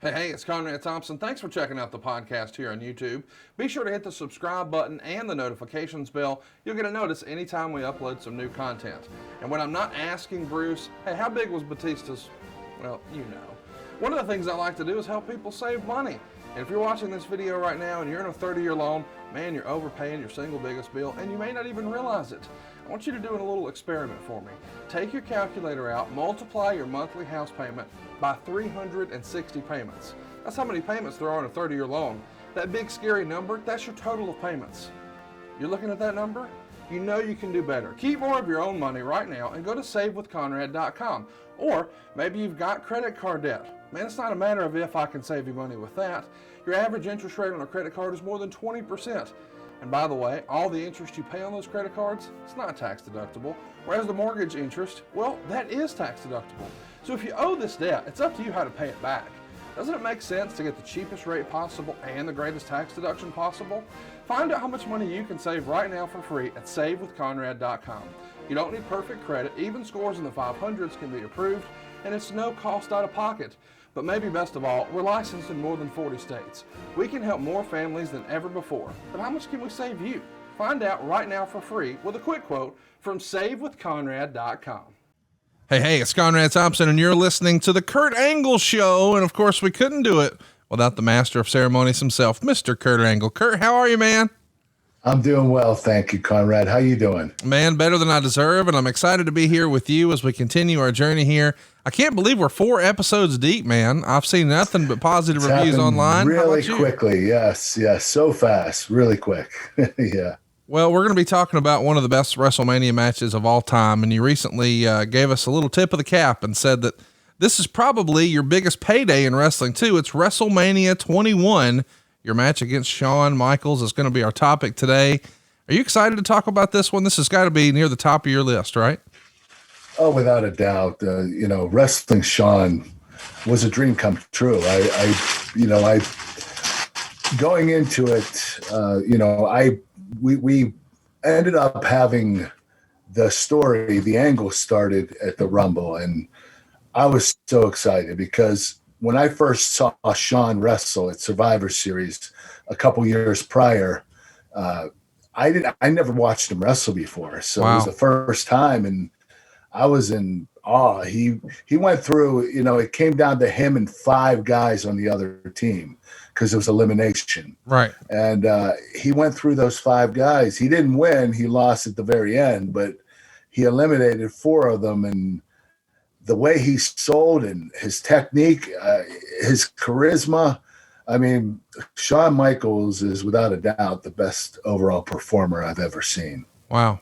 Hey, it's Conrad Thompson. Thanks for checking out the podcast here on YouTube. Be sure to hit the subscribe button and the notifications bell. You'll get a notice anytime we upload some new content. And when I'm not asking Bruce, hey, how big was Batista's? Well, you know. One of the things I like to do is help people save money. And if you're watching this video right now and you're in a 30-year loan, man, you're overpaying your single biggest bill and you may not even realize it. I want you to do a little experiment for me. Take your calculator out, multiply your monthly house payment by 360 payments. That's how many payments there are on a 30-year loan. That big scary number, that's your total of payments. You're looking at that number? You know you can do better. Keep more of your own money right now and go to savewithconrad.com. Or maybe you've got credit card debt. Man, it's not a matter of if I can save you money with that. Your average interest rate on a credit card is more than 20%. And by the way, all the interest you pay on those credit cards, it's not tax deductible. Whereas the mortgage interest, well, that is tax deductible. So if you owe this debt, it's up to you how to pay it back. Doesn't it make sense to get the cheapest rate possible and the greatest tax deduction possible? Find out how much money you can save right now for free at savewithconrad.com. You don't need perfect credit. Even scores in the 500s can be approved, and it's no cost out of pocket. But maybe best of all, we're licensed in more than 40 states. We can help more families than ever before. But how much can we save you? Find out right now for free with a quick quote from savewithconrad.com. Hey, it's Conrad Thompson, and you're listening to the Kurt Angle Show. And of course, we couldn't do it without the master of ceremonies himself, Mr. Kurt Angle. Kurt, how are you, man? I'm doing well, thank you, Conrad. How you doing? Man, better than I deserve, and I'm excited to be here with you as we continue our journey here. I can't believe we're 4 episodes deep, man. I've seen nothing but positive reviews online. Really quickly, yes, so fast, really quick. Yeah. Well, we're going to be talking about one of the best WrestleMania matches of all time, and you recently gave us a little tip of the cap and said that this is probably your biggest payday in wrestling, too. It's WrestleMania 21. Your match against Shawn Michaels is going to be our topic today. Are you excited to talk about this one? This has got to be near the top of your list, right? Oh, without a doubt. Wrestling Shawn was a dream come true. I going into it, we ended up having the angle started at the Rumble, and I was so excited because when I first saw Shawn wrestle at Survivor Series a couple years prior, I never watched him wrestle before. So It was the first time, and I was in awe. He went through, it came down to him and 5 guys on the other team because it was elimination. Right. And he went through those 5 guys. He didn't win. He lost at the very end, but he eliminated 4 of them. And the way he sold and his technique, his charisma. I mean, Shawn Michaels is without a doubt the best overall performer I've ever seen. Wow.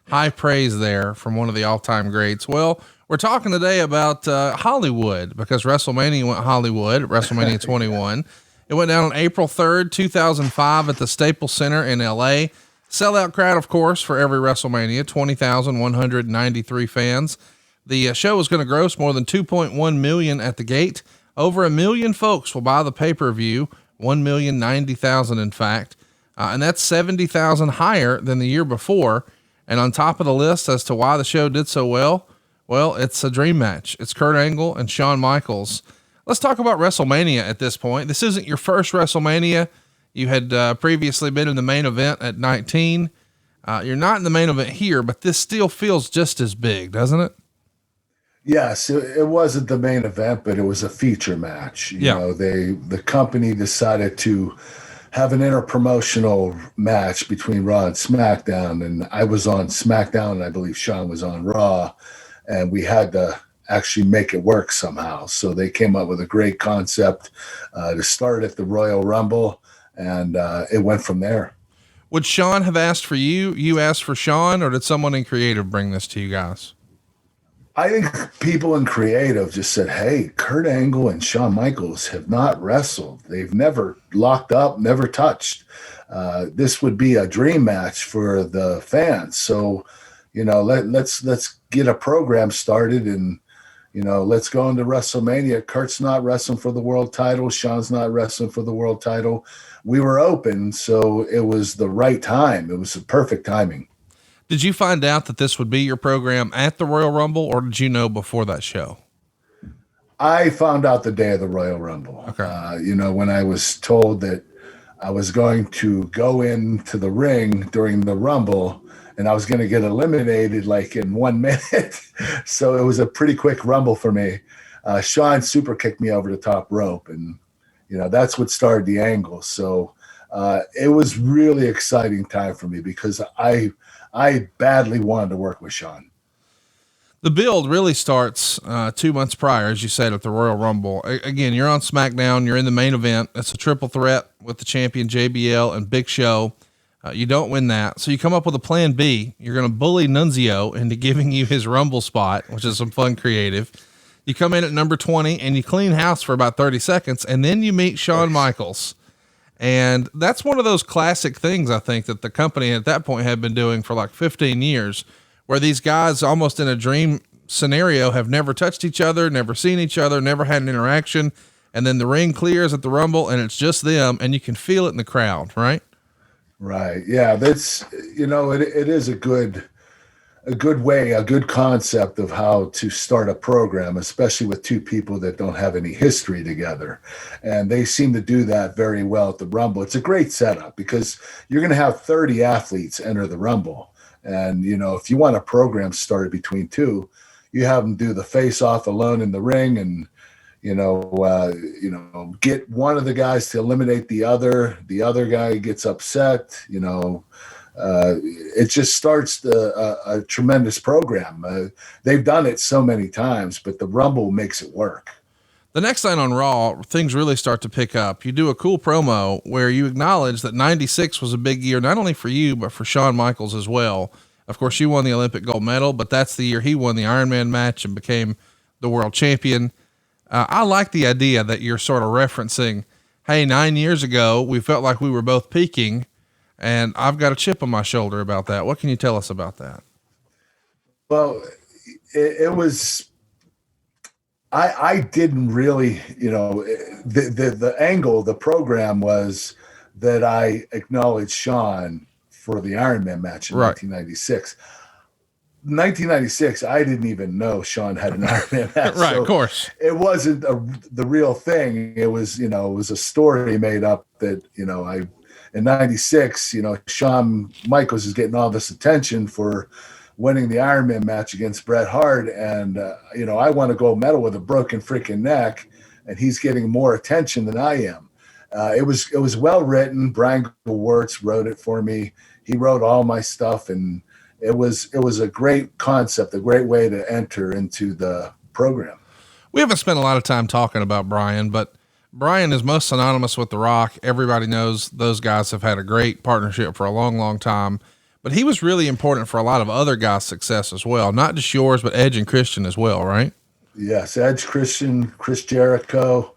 High praise there from one of the all-time greats. Well, we're talking today about Hollywood because WrestleMania went Hollywood, WrestleMania 21. It went down on April 3rd, 2005 at the Staples Center in LA. Sellout crowd, of course, for every WrestleMania, 20,193 fans. The show is going to gross more than 2.1 million at the gate. Over 1 million folks will buy the pay-per-view, 1,090,000 in fact. And that's 70,000 higher than the year before. And on top of the list as to why the show did so well, it's a dream match. It's Kurt Angle and Shawn Michaels. Let's talk about WrestleMania at this point. This isn't your first WrestleMania. You had previously been in the main event at 19. You're not in the main event here, but this still feels just as big, doesn't it? Yes, it wasn't the main event, but it was a feature match. The company decided to have an interpromotional match between Raw and SmackDown, and I was on SmackDown, and I believe Shawn was on Raw, and we had to actually make it work somehow. So they came up with a great concept to start at the Royal Rumble, and it went from there. Would Shawn have asked for you? You asked for Shawn, or did someone in creative bring this to you guys? I think people in creative just said, hey, Kurt Angle and Shawn Michaels have not wrestled. They've never locked up, never touched. This would be a dream match for the fans. So, let's get a program started and, let's go into WrestleMania. Kurt's not wrestling for the world title. Shawn's not wrestling for the world title. We were open, so it was the right time. It was the perfect timing. Did you find out that this would be your program at the Royal Rumble, or did you know before that show? I found out the day of the Royal Rumble. Okay. When I was told that I was going to go into the ring during the Rumble and I was going to get eliminated like in 1 minute. So it was a pretty quick Rumble for me. Shawn super kicked me over the top rope, and that's what started the angle. So it was really exciting time for me because I badly wanted to work with Shawn. The build really starts 2 months prior, as you said, at the Royal Rumble. Again, you're on SmackDown. You're in the main event. It's a triple threat with the champion JBL and Big Show. You don't win that. So you come up with a plan B. You're going to bully Nunzio into giving you his Rumble spot, which is some fun creative. You come in at number 20 and you clean house for about 30 seconds. And then you meet Shawn Michaels. And that's one of those classic things, I think, that the company at that point had been doing for like 15 years, where these guys almost in a dream scenario have never touched each other, never seen each other, never had an interaction. And then the ring clears at the Rumble and it's just them, and you can feel it in the crowd, right? Right. Yeah. That's, it is a good way, a good concept of how to start a program, especially with two people that don't have any history together. And they seem to do that very well at the Rumble. It's a great setup because you're going to have 30 athletes enter the Rumble. And, if you want a program started between two, you have them do the face off alone in the ring and, get one of the guys to eliminate the other guy gets upset, it just starts a tremendous program. They've done it so many times, but the Rumble makes it work. The next night on Raw, things really start to pick up. You do a cool promo where you acknowledge that 96 was a big year, not only for you, but for Shawn Michaels as well. Of course, you won the Olympic gold medal, but that's the year he won the Iron Man match and became the world champion. I like the idea that you're sort of referencing, hey, 9 years ago, we felt like we were both peaking, and I've got a chip on my shoulder about that. What can you tell us about that? Well, it was, I didn't really, the angle, the program was that I acknowledged Shawn for the Iron Man match in 1996. 1996, I didn't even know Shawn had an Iron Man match. Right, so of course. It wasn't the real thing. It was, it was a story made up that, in 96, Shawn Michaels is getting all this attention for winning the Iron Man match against Bret Hart. And, I won a gold medal with a broken freaking neck, and he's getting more attention than I am. It was well written. Brian Gewirtz wrote it for me. He wrote all my stuff, and it was a great concept, a great way to enter into the program. We haven't spent a lot of time talking about Brian, but Brian is most synonymous with The Rock. Everybody knows those guys have had a great partnership for a long, long time, but he was really important for a lot of other guys' success as well. Not just yours, but Edge and Christian as well, right? Yes. Edge, Christian, Chris Jericho,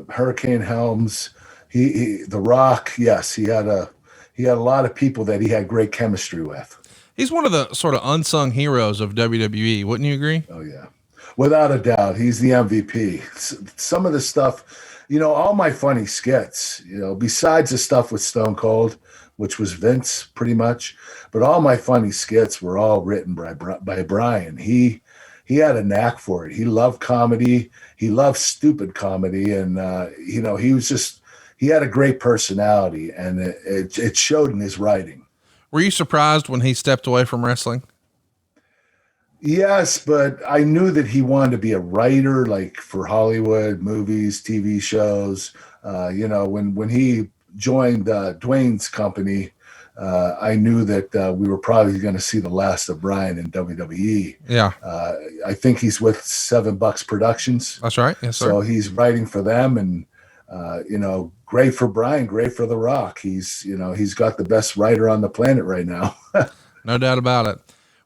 Hurricane Helms, he The Rock. Yes. He had a lot of people that he had great chemistry with. He's one of the sort of unsung heroes of WWE. Wouldn't you agree? Oh yeah. Without a doubt. He's the MVP. Some of the stuff, all my funny skits, besides the stuff with Stone Cold, which was Vince pretty much, but all my funny skits were all written by Brian. He had a knack for it. He loved comedy. He loved stupid comedy. And, he had a great personality, and it showed in his writing. Were you surprised when he stepped away from wrestling? Yes, but I knew that he wanted to be a writer, like for Hollywood, movies, TV shows. When he joined Dwayne's company, I knew that we were probably going to see the last of Brian in WWE. Yeah. I think he's with $7 Productions. That's right. Yes, sir. So he's writing for them, and great for Brian, great for The Rock. He's got the best writer on the planet right now. No doubt about it.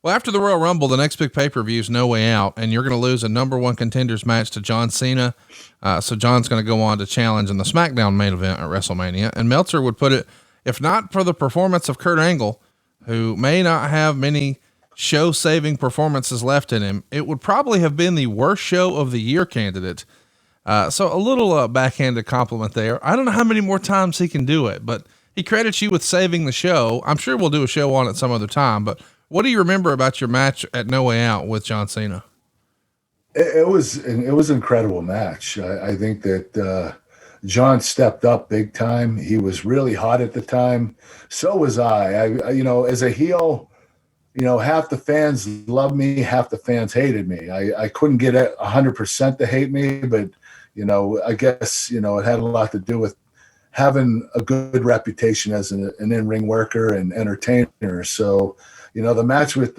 Well, after the Royal Rumble, the next big pay-per-view is No Way Out, and you're going to lose a number one contenders match to John Cena. So John's going to go on to challenge in the SmackDown main event at WrestleMania. And Meltzer would put it, if not for the performance of Kurt Angle, who may not have many show-saving performances left in him, it would probably have been the worst show of the year candidate. So a little backhanded compliment there. I don't know how many more times he can do it, but he credits you with saving the show. I'm sure we'll do a show on it some other time, but what do you remember about your match at No Way Out with John Cena? It was an incredible match. I think that John stepped up big time. He was really hot at the time. So was I. As a heel, half the fans loved me, half the fans hated me. I couldn't get 100% to hate me, but I guess it had a lot to do with having a good reputation as an in-ring worker and entertainer. So, the match with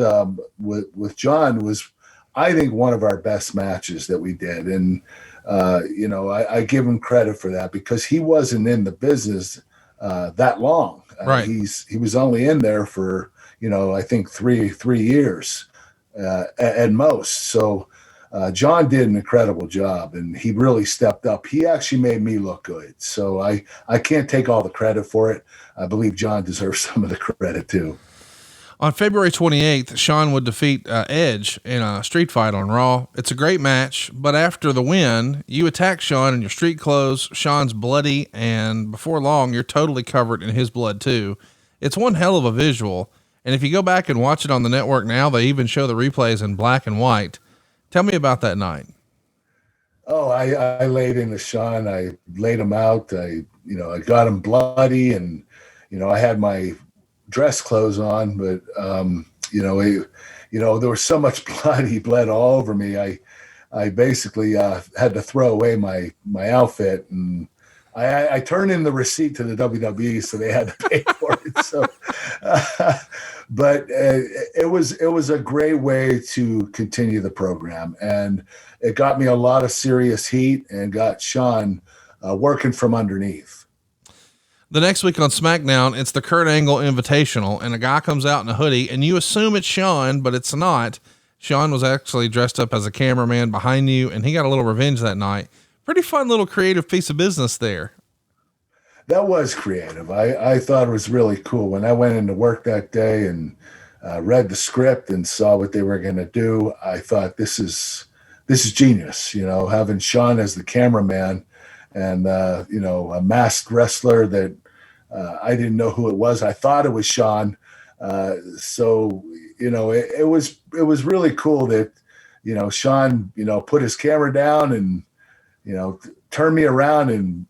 John was, I think, one of our best matches that we did. And, I give him credit for that because he wasn't in the business that long. Right. He was only in there for, I think three years at most. So John did an incredible job, and he really stepped up. He actually made me look good. So I can't take all the credit for it. I believe John deserves some of the credit too. On February 28th, Shawn would defeat Edge in a street fight on Raw. It's a great match, but after the win, you attack Shawn in your street clothes. Shawn's bloody, and before long, you're totally covered in his blood too. It's one hell of a visual, and if you go back and watch it on the network now, they even show the replays in black and white. Tell me about that night. Oh, I laid into Shawn. I laid him out. I got him bloody, and I had my dress clothes on, but there was so much blood. He bled all over me. I basically had to throw away my outfit, and I turned in the receipt to the WWE, so they had to pay for it. So, but it was a great way to continue the program, and it got me a lot of serious heat and got Shawn working from underneath. The next week on SmackDown, it's the Kurt Angle Invitational, and a guy comes out in a hoodie, and you assume it's Shawn, but it's not. Shawn was actually dressed up as a cameraman behind you, and he got a little revenge that night. Pretty fun little creative piece of business there. That was creative. I thought it was really cool. When I went into work that day and read the script and saw what they were going to do, I thought this is genius. Having Shawn as the cameraman and a masked wrestler that I didn't know who it was. I thought it was Shawn. So it was really cool that Shawn put his camera down and turned me around and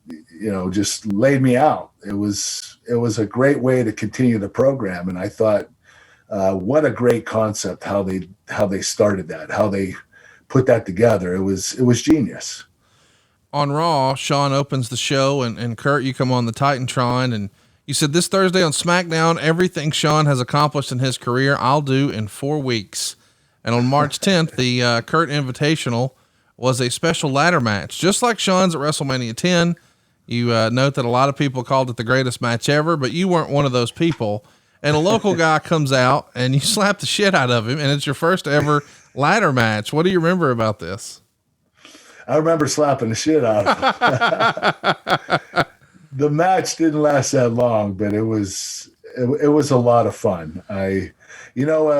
just laid me out. It was a great way to continue the program, and I thought what a great concept how they started that, how they put that together. It was genius. On Raw, Shawn opens the show, and Kurt, you come on the Titantron, and you said, this Thursday on SmackDown, everything Shawn has accomplished in his career, I'll do in 4 weeks. And on March 10th, the Kurt Invitational was a special ladder match, just like Shawn's at WrestleMania 10. You note that a lot of people called it the greatest match ever, but you weren't one of those people. And a local guy comes out, and you slap the shit out of him, and it's your first ever ladder match. What do you remember about this? I remember slapping the shit out of him. The match didn't last that long, but it was a lot of fun.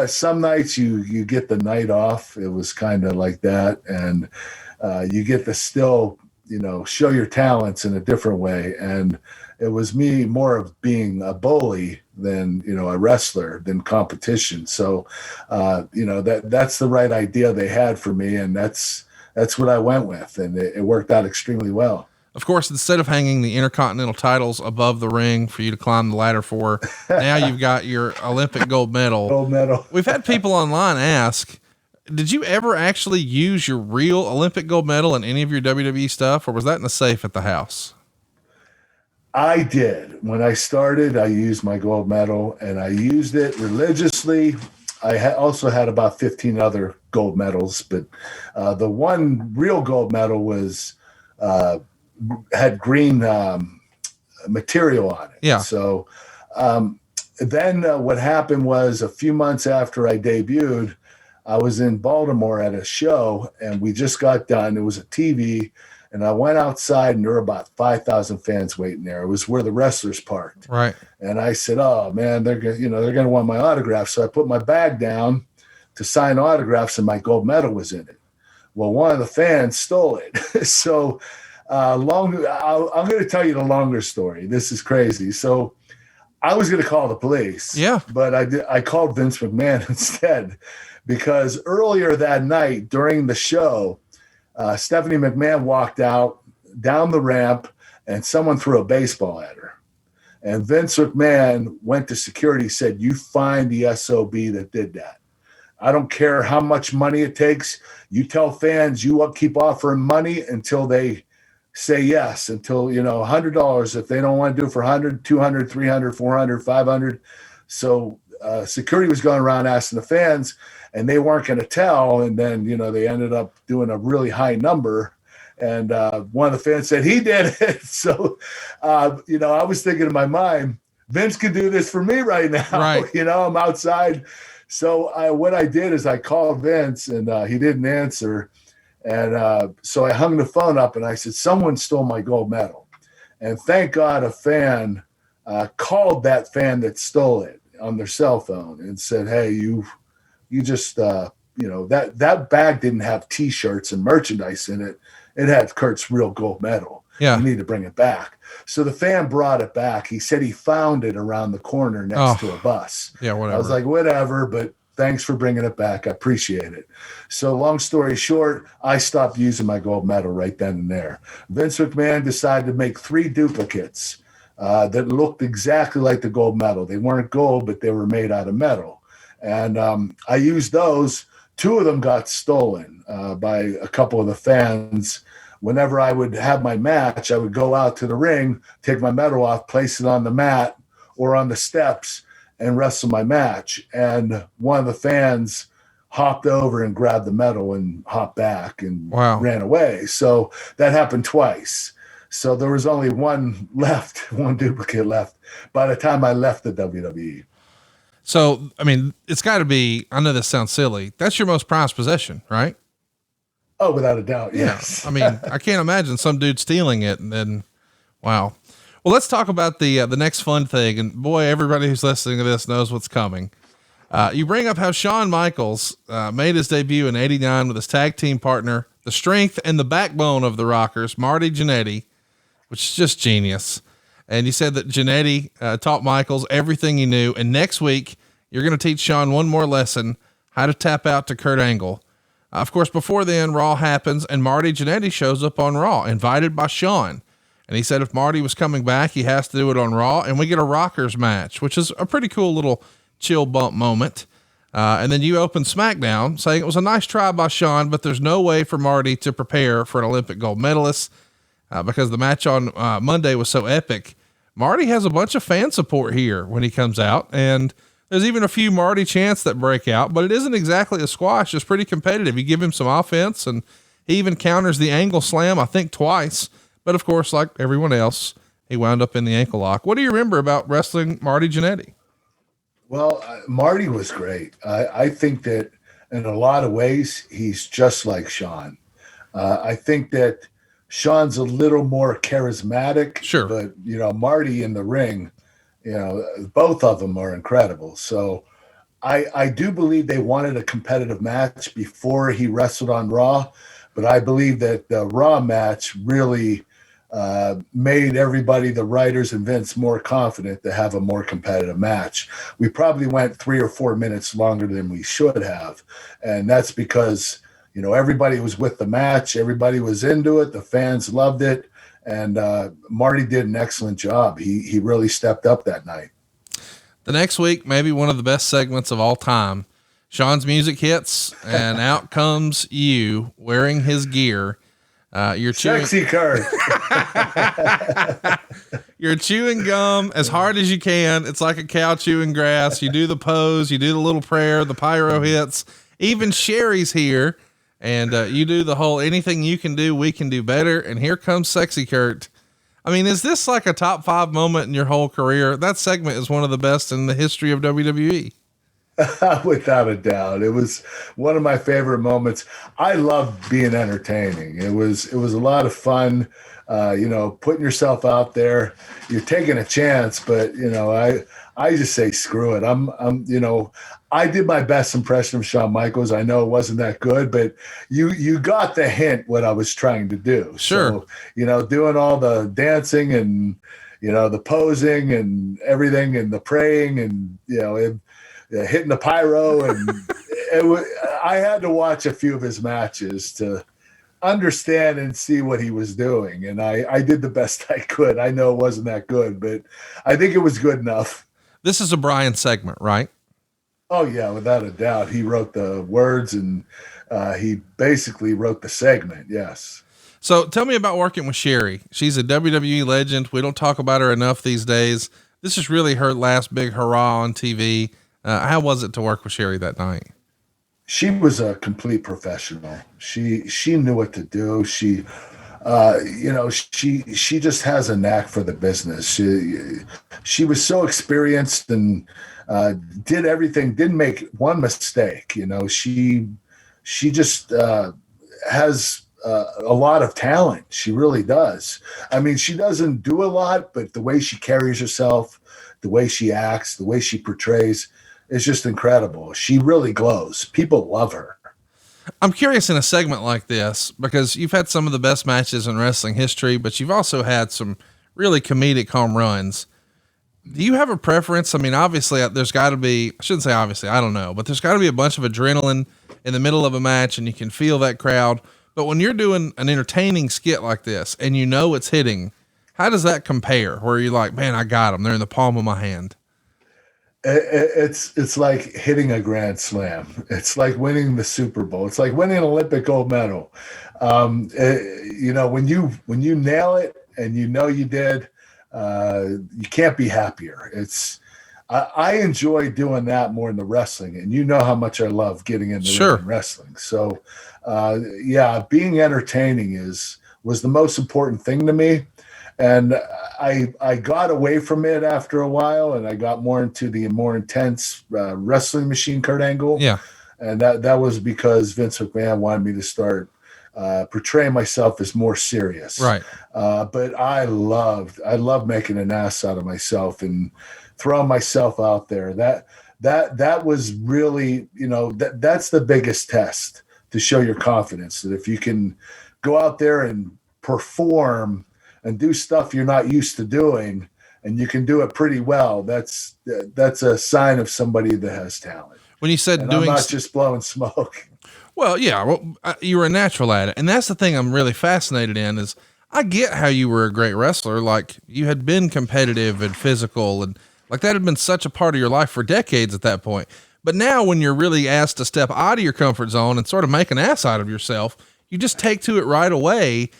Some nights you get the night off. It was kind of like that. And you get to still, show your talents in a different way. And it was me more of being a bully than, a wrestler, than competition. So, that's the right idea they had for me. And that's what I went with, and it worked out extremely well. Of course, instead of hanging the Intercontinental titles above the ring for you to climb the ladder for, now you've got your Olympic gold medal. Gold medal. We've had people online ask, did you ever actually use your real Olympic gold medal in any of your WWE stuff, or was that in the safe at the house? I did. When I started, I used my gold medal, and I used it religiously. I also had about 15 other gold medals, but the one real gold medal was had green material on it. Yeah. So then what happened was, a few months after I debuted, I was in Baltimore at a show, and we just got done. It was a TV, and I went outside, and there were about 5,000 fans waiting there. It was where the wrestlers parked. Right. And I said, "Oh man, they're gonna want my autograph." So I put my bag down to sign autographs, and my gold medal was in it. Well, one of the fans stole it. So I'm going to tell you the longer story. This is crazy. So I was going to call the police. Yeah. But I called Vince McMahon instead, because earlier that night during the show, Stephanie McMahon walked out down the ramp and someone threw a baseball at her. And Vince McMahon went to security, said, "You find the SOB that did that. I don't care how much money it takes. You tell fans you keep offering money until they say yes, until, $100. If they don't want to do it for 100, 200, 300, 400, 500. So security was going around asking the fans, and they weren't going to tell. And then, they ended up doing a really high number. And one of the fans said he did it. So, I was thinking in my mind, Vince could do this for me right now. Right. I'm outside. So what I did is I called Vince, and he didn't answer. And so I hung the phone up, and I said, "Someone stole my gold medal." And thank God a fan called that fan that stole it on their cell phone and said, "Hey, you just, that bag didn't have T-shirts and merchandise in it. It had Kurt's real gold medal. Yeah. You need to bring it back." So the fan brought it back. He said he found it around the corner next to a bus. Yeah, whatever. I was like, whatever, but thanks for bringing it back. I appreciate it. So long story short, I stopped using my gold medal right then and there. Vince McMahon decided to make 3 duplicates that looked exactly like the gold medal. They weren't gold, but they were made out of metal. And I used those. 2 of them got stolen by a couple of the fans. Whenever I would have my match, I would go out to the ring, take my medal off, place it on the mat or on the steps, and wrestle my match. And one of the fans hopped over and grabbed the medal and hopped back and ran away. So that happened twice. So there was only one duplicate left by the time I left the WWE. So, I mean, it's got to be, I know this sounds silly, that's your most prized possession, right? Oh, without a doubt. Yes. Yeah. I mean, I can't imagine some dude stealing it and then, wow. Well, let's talk about the next fun thing. And boy, everybody who's listening to this knows what's coming. You bring up how Shawn Michaels made his debut in '89 with his tag team partner, the strength and the backbone of the Rockers, Marty Jannetty, which is just genius. And you said that Jannetty taught Michaels everything he knew. And next week, you're going to teach Shawn one more lesson, how to tap out to Kurt Angle. Of course, before then, Raw happens and Marty Jannetty shows up on Raw, invited by Shawn. And he said if Marty was coming back, he has to do it on Raw. And we get a Rockers match, which is a pretty cool little chill bump moment. And then you open SmackDown saying it was a nice try by Shawn, but there's no way for Marty to prepare for an Olympic gold medalist because the match on Monday was so epic. Marty has a bunch of fan support here when he comes out, and there's even a few Marty chants that break out, but it isn't exactly a squash. It's pretty competitive. You give him some offense, and he even counters the angle slam, I think twice. But of course, like everyone else, he wound up in the ankle lock. What do you remember about wrestling Marty Jannetty? Well, Marty was great. I think that in a lot of ways, he's just like Shawn. I think that Shawn's a little more charismatic. Sure. But, Marty in the ring, both of them are incredible. So I do believe they wanted a competitive match before he wrestled on Raw, but I believe that the Raw match really made everybody, the writers and Vince, more confident to have a more competitive match. We probably went 3 or 4 minutes longer than we should have. And that's because, everybody was with the match. Everybody was into it. The fans loved it. And Marty did an excellent job. He really stepped up that night. The next week, maybe one of the best segments of all time. Shawn's music hits and out comes you wearing his gear. You're chewing, sexy Kurt. You're chewing gum as hard as you can. It's like a cow chewing grass. You do the pose, you do the little prayer, the pyro hits, even Sherry's here. And, you do the whole, anything you can do, we can do better. And here comes sexy Kurt. I mean, is this like a top 5 moment in your whole career? That segment is one of the best in the history of WWE. Without a doubt. It was one of my favorite moments. I loved being entertaining. It was a lot of fun, putting yourself out there. You're taking a chance, but I just say screw it. I did my best impression of Shawn Michaels. I know it wasn't that good, but you got the hint what I was trying to do. Sure. So, doing all the dancing and the posing and everything and the praying and hitting the pyro, and I had to watch a few of his matches to understand and see what he was doing. And I did the best I could. I know it wasn't that good, but I think it was good enough. This is a Brian segment, right? Oh yeah, without a doubt. He wrote the words and he basically wrote the segment. Yes. So tell me about working with Sherry. She's a WWE legend. We don't talk about her enough these days. This is really her last big hurrah on TV. How was it to work with Sherry that night? She was a complete professional. She knew what to do. She just has a knack for the business. She was so experienced and did everything, didn't make one mistake. She just has a lot of talent. She really does. I mean, she doesn't do a lot, but the way she carries herself, the way she acts, the way she portrays is just incredible. She really glows. People love her. I'm curious in a segment like this, because you've had some of the best matches in wrestling history, but you've also had some really comedic home runs. Do you have a preference? I mean, obviously there's got to be, I shouldn't say obviously, I don't know, but there's got to be a bunch of adrenaline in the middle of a match and you can feel that crowd. But when you're doing an entertaining skit like this and you know it's hitting, how does that compare? Where you're like, man, I got them. They're in the palm of my hand. It's like hitting a grand slam. It's like winning the Super Bowl. It's like winning an Olympic gold medal. When you nail it and you did, you can't be happier. I enjoy doing that more in the wrestling, and you know how much I love getting into Sure. wrestling. So, being entertaining was the most important thing to me. And I got away from it after a while, and I got more into the more intense wrestling machine, Kurt Angle. Yeah. And that was because Vince McMahon wanted me to start portraying myself as more serious. Right. But I loved making an ass out of myself and throwing myself out there. That was really, that's the biggest test to show your confidence, that if you can go out there and perform and do stuff you're not used to doing, and you can do it pretty well, that's a sign of somebody that has talent. When you said and doing, I'm not just blowing smoke. well, yeah, you were a natural at it. And that's the thing I'm really fascinated in is I get how you were a great wrestler. Like you had been competitive and physical, and like that had been such a part of your life for decades at that point. But now when you're really asked to step out of your comfort zone and sort of make an ass out of yourself, you just take to it right away.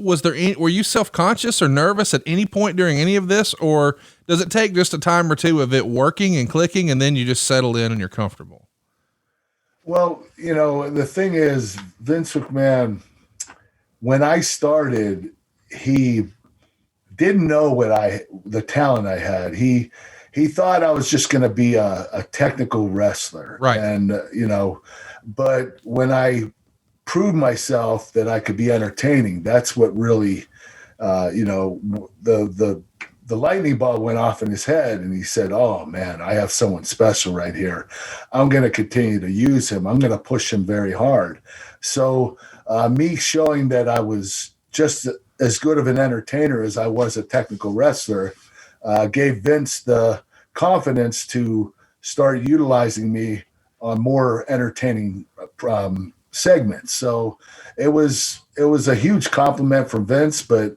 Were you self-conscious or nervous at any point during any of this, or does it take just a time or two of it working and clicking and then you just settle in and you're comfortable? Well, the thing is, Vince McMahon, when I started, he didn't know the talent I had. He thought I was just going to be a technical wrestler. Right. And, but when I proved myself that I could be entertaining, that's what really, the lightning ball went off in his head, and he said, oh man, I have someone special right here. I'm going to continue to use him. I'm going to push him very hard. So me showing that I was just as good of an entertainer as I was a technical wrestler gave Vince the confidence to start utilizing me on more entertaining segments. So it was a huge compliment from Vince, but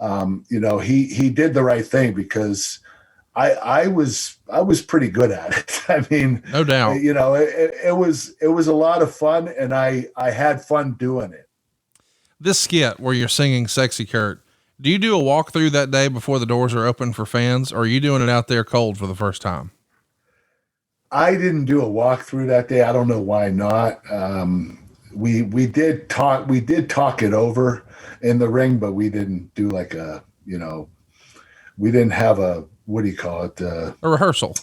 he did the right thing, because I was pretty good at it. I mean, no doubt, it was a lot of fun, and I had fun doing it. This skit where you're singing Sexy Kurt, do you do a walkthrough that day before the doors are open for fans, or are you doing it out there cold for the first time? I didn't do a walkthrough that day. I don't know why not. We did talk it over in the ring, but we didn't do like we didn't have a, what do you call it? A rehearsal.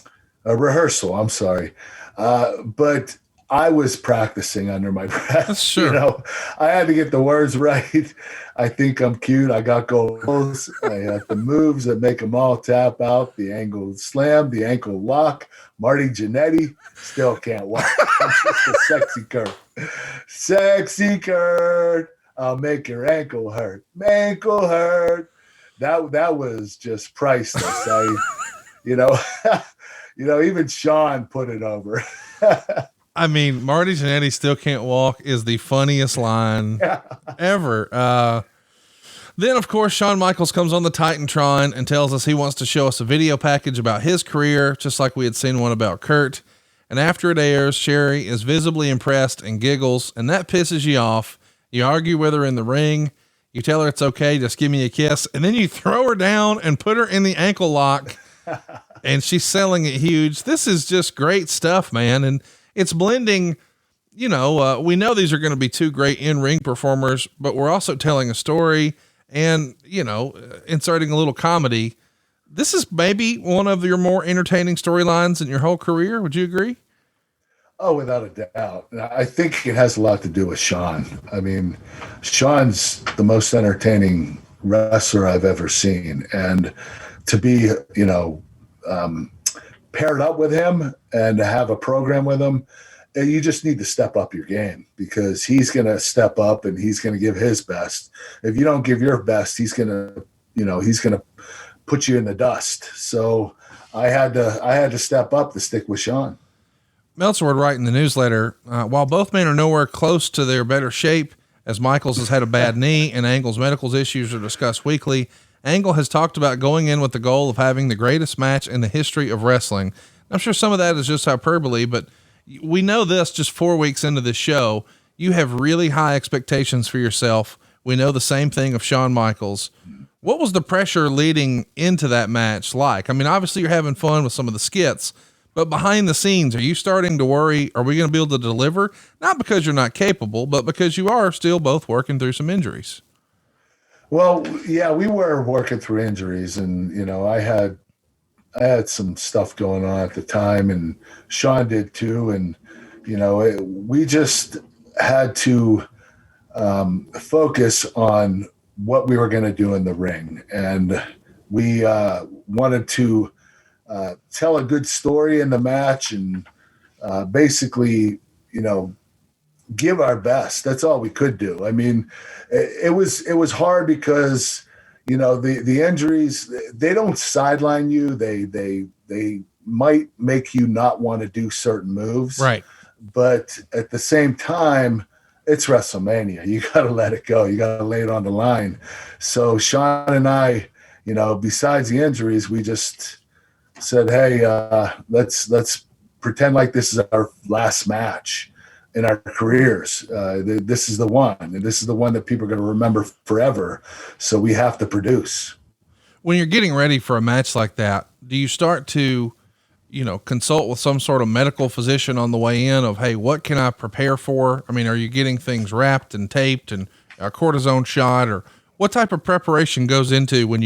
A rehearsal. I'm sorry. But I was practicing under my breath. Sure. I had to get the words right. I think I'm cute. I got goals. I have the moves that make them all tap out. The angle slam, the ankle lock. Marty Jannetty still can't walk. I'm just a sexy Kurt. Sexy Kurt. I'll make your ankle hurt. Ankle hurt. That was just priceless. Even Shawn put it over. I mean, Marty Jannetty still can't walk is the funniest line ever. Then, of course, Shawn Michaels comes on the Titantron and tells us he wants to show us a video package about his career, just like we had seen one about Kurt. And after it airs, Sherry is visibly impressed and giggles, and that pisses you off. You argue with her in the ring. You tell her it's okay, just give me a kiss. And then you throw her down and put her in the ankle lock, and she's selling it huge. This is just great stuff, man. And it's blending, we know these are going to be two great in-ring performers, but we're also telling a story and, inserting a little comedy. This is maybe one of your more entertaining storylines in your whole career. Would you agree? Oh, without a doubt. I think it has a lot to do with Shawn. I mean, Shawn's the most entertaining wrestler I've ever seen. And to be, paired up with him and to have a program with him, you just need to step up your game, because he's going to step up and he's going to give his best. If you don't give your best, he's going to put you in the dust. So I had to step up to stick with Shawn. Meltzer would write in the newsletter, while both men are nowhere close to their better shape, as Michaels has had a bad knee and Angle's medical issues are discussed weekly, Angle has talked about going in with the goal of having the greatest match in the history of wrestling. I'm sure some of that is just hyperbole, but we know this just 4 weeks into this show. You have really high expectations for yourself. We know the same thing of Shawn Michaels. What was the pressure leading into that match like? I mean, obviously you're having fun with some of the skits, but behind the scenes, are you starting to worry, are we going to be able to deliver? Not because you're not capable, but because you are still both working through some injuries. Well, yeah, we were working through injuries, and, I had some stuff going on at the time, and Shawn did too. And, we just had to focus on what we were going to do in the ring. And we wanted to tell a good story in the match and basically, give our best. That's all we could do. I mean, it was hard because, the injuries, they don't sideline you. They might make you not want to do certain moves. Right. But at the same time, it's WrestleMania. You got to let it go. You got to lay it on the line. So Shawn and I, besides the injuries, we just said, hey, let's pretend like this is our last match in our careers. This is the one, and this is the one that people are going to remember forever. So we have to produce. When you're getting ready for a match like that, do you start to, consult with some sort of medical physician on the way in of, hey, what can I prepare for? I mean, are you getting things wrapped and taped and a cortisone shot, or what type of preparation goes into when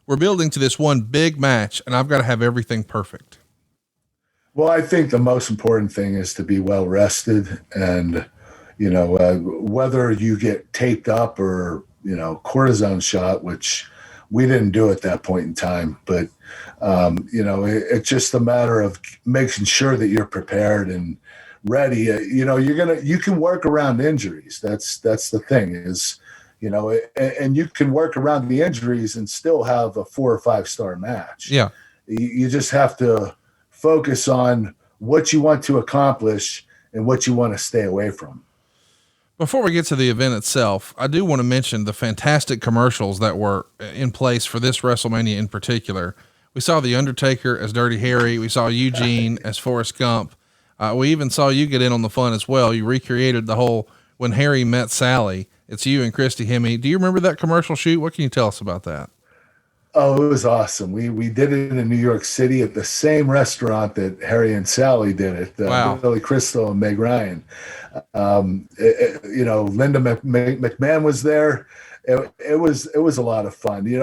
we're building to this one big match and I've got to have everything perfect? Well, I think the most important thing is to be well rested, and, whether you get taped up or, cortisone shot, which we didn't do at that point in time, but, it's just a matter of making sure that you're prepared and ready. You can work around injuries. That's the thing is, and you can work around the injuries and still have a 4 or 5 star match. Yeah. You just have to focus on what you want to accomplish and what you want to stay away from. Before we get to the event itself, I do want to mention the fantastic commercials that were in place for this WrestleMania in particular. We saw The Undertaker as Dirty Harry. We saw Eugene as Forrest Gump. We even saw you get in on the fun as well. You recreated the whole When Harry Met Sally. It's you and Christy Hemme. Do you remember that commercial shoot? What can you tell us about that? Oh, it was awesome. We did it in New York City at the same restaurant that Harry and Sally did it. Wow. Billy Crystal and Meg Ryan. Linda McMahon was there. It was a lot of fun. We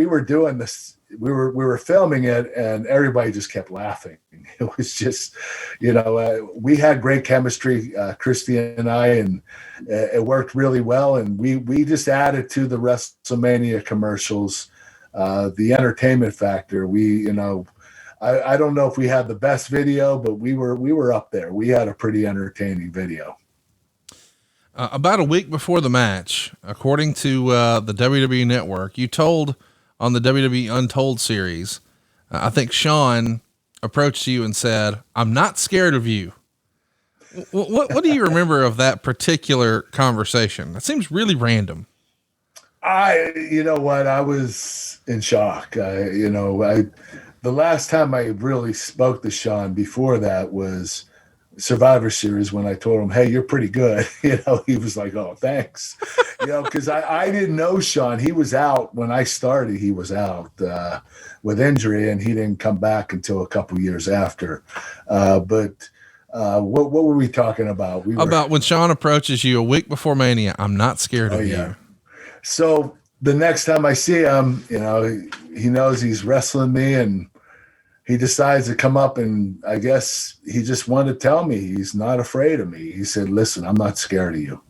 were doing this. We were filming it, and everybody just kept laughing. It was just, we had great chemistry, Christy and I, and it worked really well. And we just added to the WrestleMania commercials, the entertainment factor. I don't know if we had the best video, but we were up there. We had a pretty entertaining video. About a week before the match, according to the WWE Network, you told on the WWE Untold series, I think Shawn approached you and said, "I'm not scared of you." What do you remember of that particular conversation? That seems really random. You know what? I was in shock. The last time I really spoke to Shawn before that was Survivor Series when I told him, "Hey, you're pretty good." He was like, "Oh, thanks." Because I didn't know Shawn. He was out when I started. He was out with injury, and he didn't come back until a couple years after. What were we talking about? About when Shawn approaches you a week before Mania. "I'm not scared of you." So the next time I see him, he knows he's wrestling me, and he decides to come up, and I guess he just wanted to tell me he's not afraid of me. He said, "Listen, I'm not scared of you.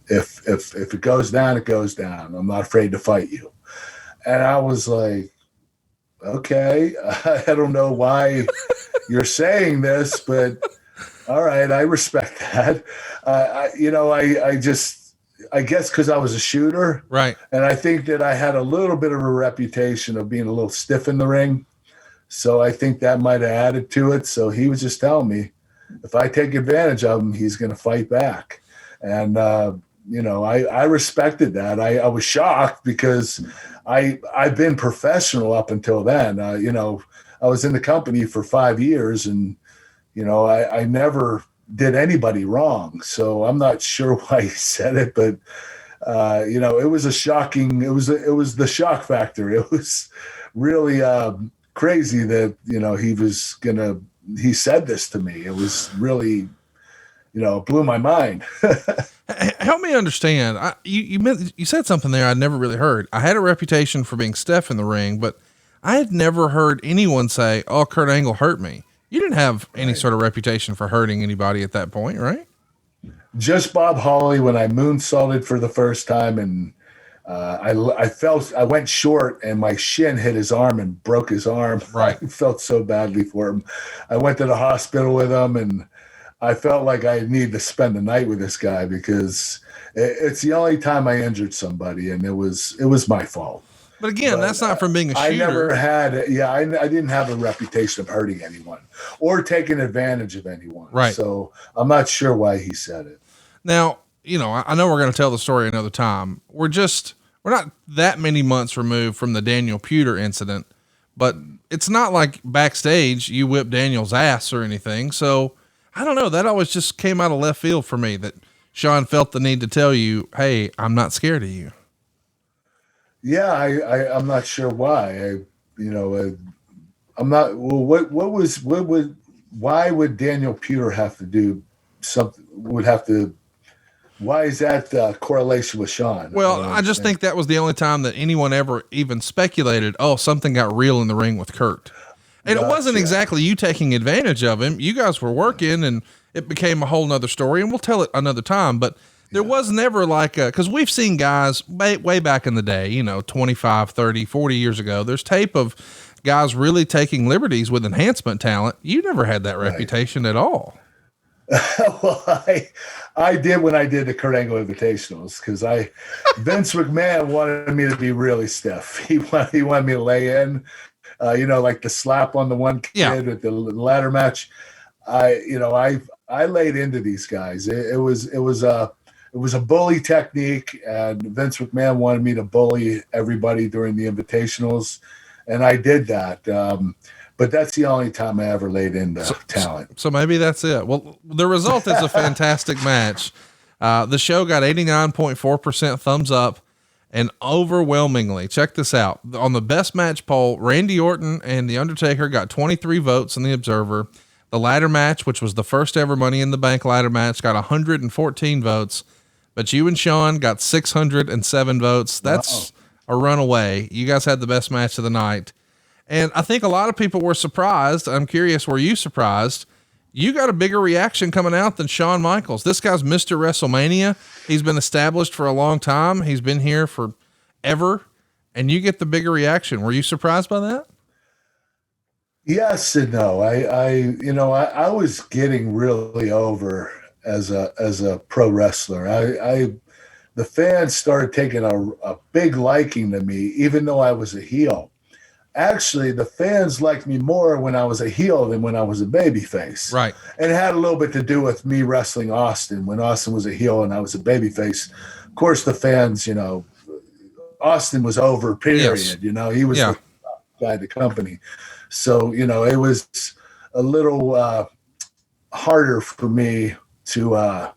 If it goes down, it goes down. I'm not afraid to fight you." And I was like, okay, I don't know why you're saying this, but all right, I respect that. I guess because I was a shooter. Right. And I think that I had a little bit of a reputation of being a little stiff in the ring. So I think that might have added to it. So he was just telling me, if I take advantage of him, he's going to fight back. And, I respected that. I was shocked because I've been professional up until then. I was in the company for 5 years, and, I never did anybody wrong. So I'm not sure why he said it, but, it was a shocking, it was the shock factor. It was really crazy that, he said this to me. It was really, blew my mind. Help me understand. You said something there I'd never really heard. I had a reputation for being stiff in the ring, but I had never heard anyone say, "Oh, Kurt Angle hurt me." You didn't have any sort of reputation for hurting anybody at that point, right? Just Bob Holly when I moonsaulted for the first time, and I went short and my shin hit his arm and broke his arm. Right. I felt so badly for him. I went to the hospital with him, and I felt like I needed to spend the night with this guy because it's the only time I injured somebody, and it was my fault. But again, that's not from being a shooter. I never had, I didn't have a reputation of hurting anyone or taking advantage of anyone. Right. So I'm not sure why he said it. Now, I know we're going to tell the story another time. We're not that many months removed from the Daniel Puder incident, but it's not like backstage you whipped Daniel's ass or anything. So I don't know. That always just came out of left field for me that Shawn felt the need to tell you, "Hey, I'm not scared of you." Yeah, I'm not sure why. I'm not. Well, why would Daniel Puder have to do something? Why is that correlation with Shawn? Well, I just think that was the only time that anyone ever even speculated, "Oh, something got real in the ring with Kurt." And it wasn't exactly you taking advantage of him. You guys were working, and it became a whole nother story, and we'll tell it another time. But there was never cause we've seen guys way back in the day, 25, 30, 40 years ago, there's tape of guys really taking liberties with enhancement talent. You never had that reputation at all. Well, I did when I did the Kurt Angle Invitationals, because Vince McMahon wanted me to be really stiff. He wanted me to lay in, like the slap on the one kid with the ladder match. I laid into these guys. It was a bully technique, and Vince McMahon wanted me to bully everybody during the Invitationals, and I did that. But that's the only time I ever laid into talent. So maybe that's it. Well, the result is a fantastic match. The show got 89.4% thumbs up, and overwhelmingly, check this out, on the best match poll, Randy Orton and The Undertaker got 23 votes in the Observer. The ladder match, which was the first ever Money in the Bank ladder match, got 114 votes, but you and Shawn got 607 votes. That's a runaway. You guys had the best match of the night. And I think a lot of people were surprised. I'm curious, were you surprised? You got a bigger reaction coming out than Shawn Michaels. This guy's Mr. WrestleMania. He's been established for a long time. He's been here forever, and you get the bigger reaction. Were you surprised by that? Yes and no. I was getting really over as a pro wrestler. The fans started taking a big liking to me, even though I was a heel. actually the fans liked me more when I was a heel than when I was a babyface. Right. And it had a little bit to do with me wrestling Austin when Austin was a heel and I was a babyface. Of course, the fans, you know, Austin was over, period. Yes. You know, he was the guy of the company. So, you know, it was a little harder for me to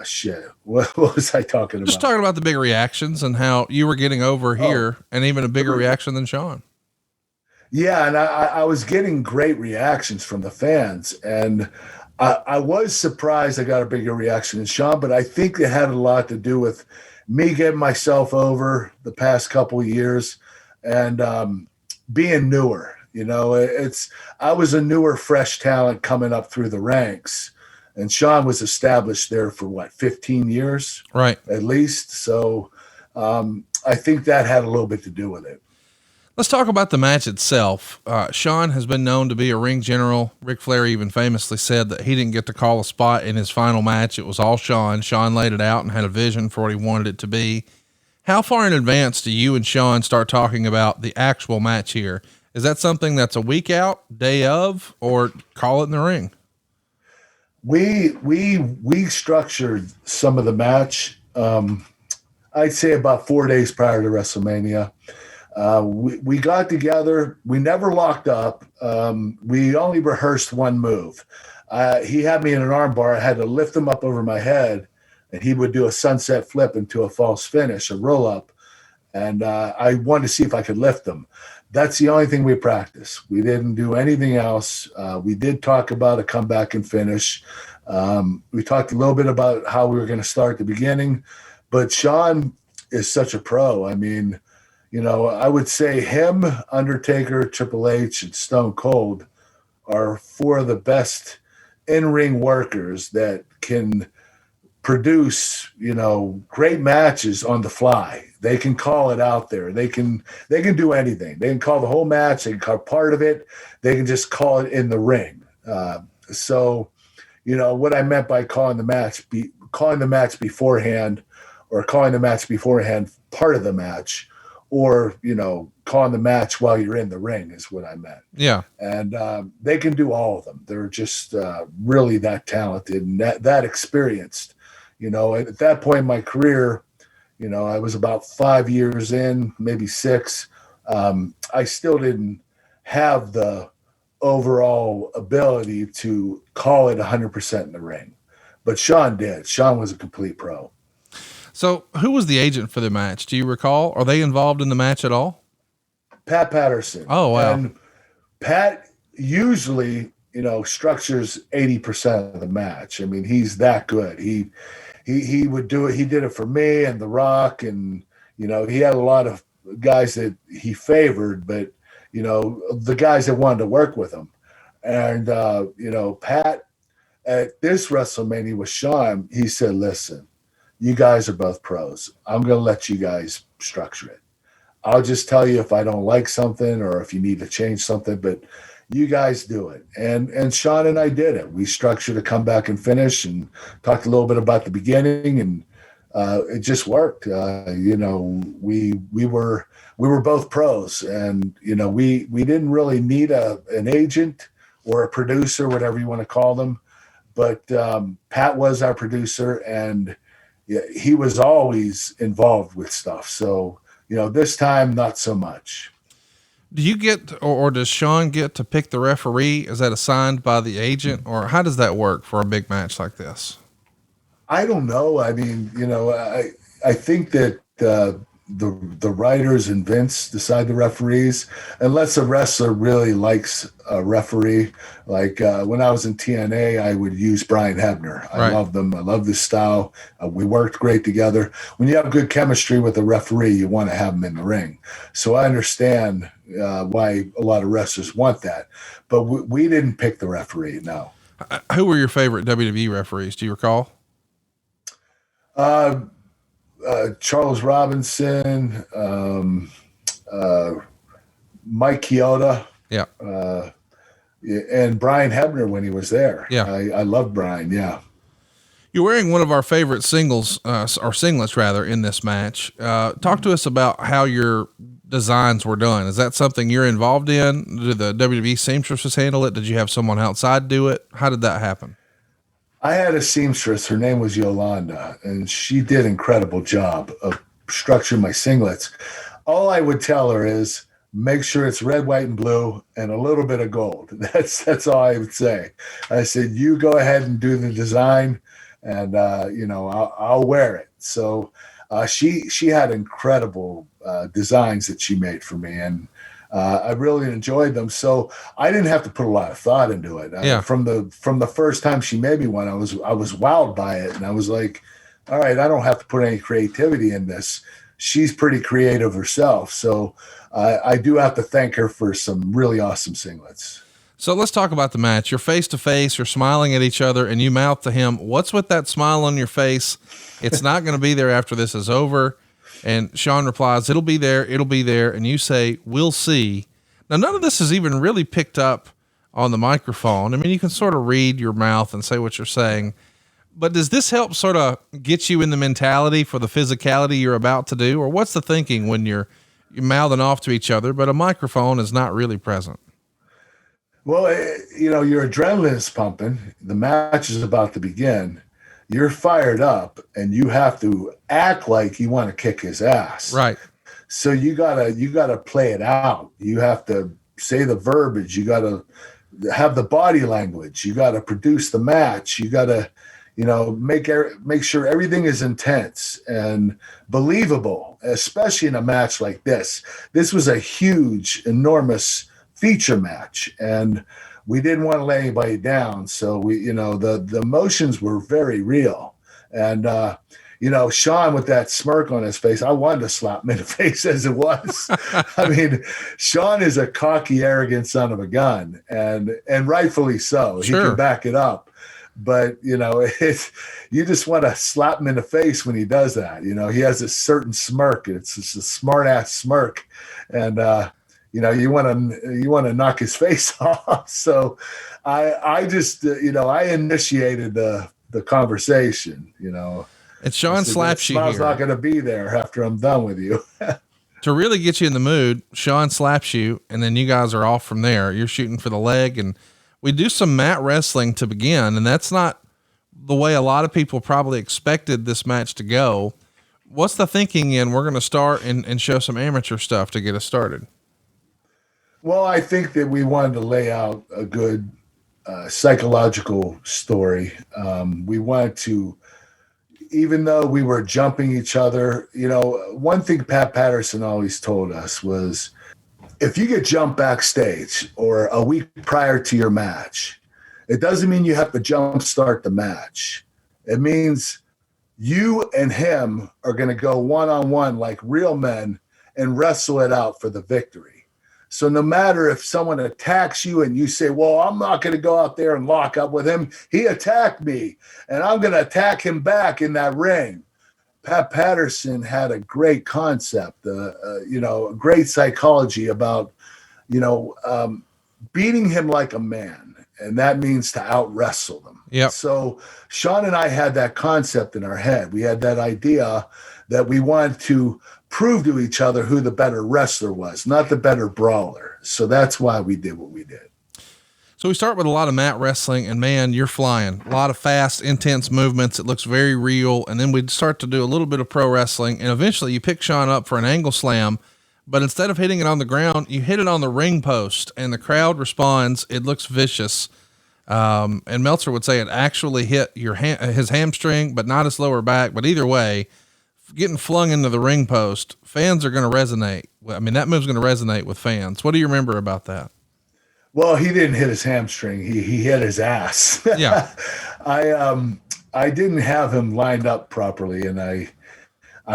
shit. What was I talking about? Just talking about the big reactions and how you were getting over here and even a bigger reaction than Shawn. Yeah, and I was getting great reactions from the fans, and I was surprised I got a bigger reaction than Shawn, but I think it had a lot to do with me getting myself over the past couple of years and being newer. You know, I was a newer, fresh talent coming up through the ranks. And Shawn was established there for 15 years? Right. At least. So I think that had a little bit to do with it. Let's talk about the match itself. Shawn has been known to be a ring general. Ric Flair even famously said that he didn't get to call a spot in his final match. It was all Shawn. Shawn laid it out and had a vision for what he wanted it to be. How far in advance do you and Shawn start talking about the actual match here? Is that something that's a week out, day of, or call it in the ring? We structured some of the match. I'd say about 4 days prior to WrestleMania. We got together. We never locked up. We only rehearsed one move. He had me in an armbar. I had to lift him up over my head, and he would do a sunset flip into a false finish, a roll up. And I wanted to see if I could lift him. That's the only thing we practiced. We didn't do anything else. We did talk about a comeback and finish. We talked a little bit about how we were going to start at the beginning, but Shawn is such a pro. I mean, you know, I would say him, Undertaker, Triple H, and Stone Cold are four of the best in-ring workers that can produce, you know, great matches on the fly. They can call it out there. They can do anything. They can call the whole match. They can call part of it. They can just call it in the ring. So, you know, what I meant by calling the match beforehand, or calling the match beforehand part of the match, or, you know, calling the match while you're in the ring is what I meant. Yeah. And they can do all of them. They're just really that talented and that experienced. You know, at that point in my career, you know, I was about 5 years in, maybe 6. I still didn't have the overall ability to call it 100% in the ring, but Shawn did. Shawn was a complete pro. So who was the agent for the match? Do you recall? Are they involved in the match at all? Pat Patterson. Oh, wow. And Pat usually, you know, structures 80% of the match. I mean, he's that good. He would do it. He did it for me and The Rock. And, you know, he had a lot of guys that he favored, but, you know, the guys that wanted to work with him. And, you know, Pat at this WrestleMania with Shawn, he said, listen, you guys are both pros. I'm going to let you guys structure it. I'll just tell you if I don't like something or if you need to change something, but you guys do it. And Shawn and I did it. We structured a comeback and finish and talked a little bit about the beginning, and it just worked. You know, we were both pros, and, you know, we didn't really need an agent or a producer, whatever you want to call them. But Pat was our producer, and he was always involved with stuff. So, you know, this time, not so much. Do you get, or does Shawn get to pick the referee? Is that assigned by the agent, or how does that work for a big match like this? I don't know. I mean, you know, I think that the writers and Vince decide the referees, unless a wrestler really likes a referee. Like when I was in TNA, I would use Brian Hebner. I love them. I love this style. We worked great together. When you have good chemistry with a referee, you want to have them in the ring. So I understand why a lot of wrestlers want that, but we didn't pick the referee. No. Who were your favorite WWE referees? Do you recall? Charles Robinson, Mike Chioda, yeah, and Brian Hebner when he was there. Yeah, I loved Brian. Yeah, you're wearing one of our favorite singles, or singlets rather, in this match. Talk to us about how your designs were done. Is that something you're involved in? Did the WWE seamstresses handle it? Did you have someone outside do it? How did that happen? I had a seamstress. Her name was Yolanda, and she did an incredible job of structuring my singlets. All I would tell her is make sure it's red, white, and blue, and a little bit of gold. That's all I would say. I said, you go ahead and do the design, and I'll wear it. So she had incredible designs that she made for me, and I really enjoyed them. So I didn't have to put a lot of thought into it. From the first time she made me one, I was wowed by it, and I was like, all right, I don't have to put any creativity in this. She's pretty creative herself. So I do have to thank her for some really awesome singlets. So let's talk about the match. You're face to face, you're smiling at each other, and you mouth to him, what's with that smile on your face? It's not going to be there after this is over. And Shawn replies, it'll be there. And you say, we'll see. Now, none of this is even really picked up on the microphone. I mean, you can sort of read your mouth and say what you're saying, but does this help sort of get you in the mentality for the physicality you're about to do? Or what's the thinking when you're mouthing off to each other, but a microphone is not really present? Well, your adrenaline is pumping. The match is about to begin. You're fired up, and you have to act like you want to kick his ass. Right. So you gotta play it out. You have to say the verbiage. You gotta have the body language. You gotta produce the match. You gotta, make sure everything is intense and believable, especially in a match like this. This was a huge, enormous feature match, and we didn't want to let anybody down. So the emotions were very real. And, Shawn with that smirk on his face, I wanted to slap him in the face as it was. I mean, Shawn is a cocky, arrogant son of a gun, and rightfully so. Sure. He can back it up. But, you just want to slap him in the face when he does that. He has a certain smirk. It's just a smart ass smirk. And, you want to knock his face off. So I just, I initiated the conversation, And Shawn slaps you here. Smile's not going to be there after I'm done with you. To really get you in the mood, Shawn slaps you, and then you guys are off from there. You're shooting for the leg, and we do some mat wrestling to begin, and that's not the way a lot of people probably expected this match to go. What's the thinking in we're going to start and show some amateur stuff to get us started? Well, I think that we wanted to lay out a good psychological story. We wanted to, even though we were jumping each other, one thing Pat Patterson always told us was, if you get jumped backstage or a week prior to your match, it doesn't mean you have to jump start the match. It means you and him are going to go one-on-one like real men and wrestle it out for the victory. So no matter if someone attacks you and you say, well, I'm not going to go out there and lock up with him. He attacked me, and I'm going to attack him back in that ring. Pat Patterson had a great concept, great psychology about, beating him like a man. And that means to out wrestle them. Yep. So Shawn and I had that concept in our head. We had that idea that we wanted to prove to each other who the better wrestler was, not the better brawler. So that's why we did what we did. So we start with a lot of mat wrestling, and man, you're flying. A lot of fast, intense movements. It looks very real. And then we'd start to do a little bit of pro wrestling, and eventually you pick Shawn up for an angle slam, but instead of hitting it on the ground, you hit it on the ring post, and the crowd responds. It looks vicious. And Meltzer would say it actually hit his hamstring, but not his lower back. But either way, getting flung into the ring post, fans are going to resonate. I mean, that move's going to resonate with fans. What do you remember about that? Well, he didn't hit his hamstring. He hit his ass. Yeah. I didn't have him lined up properly, and I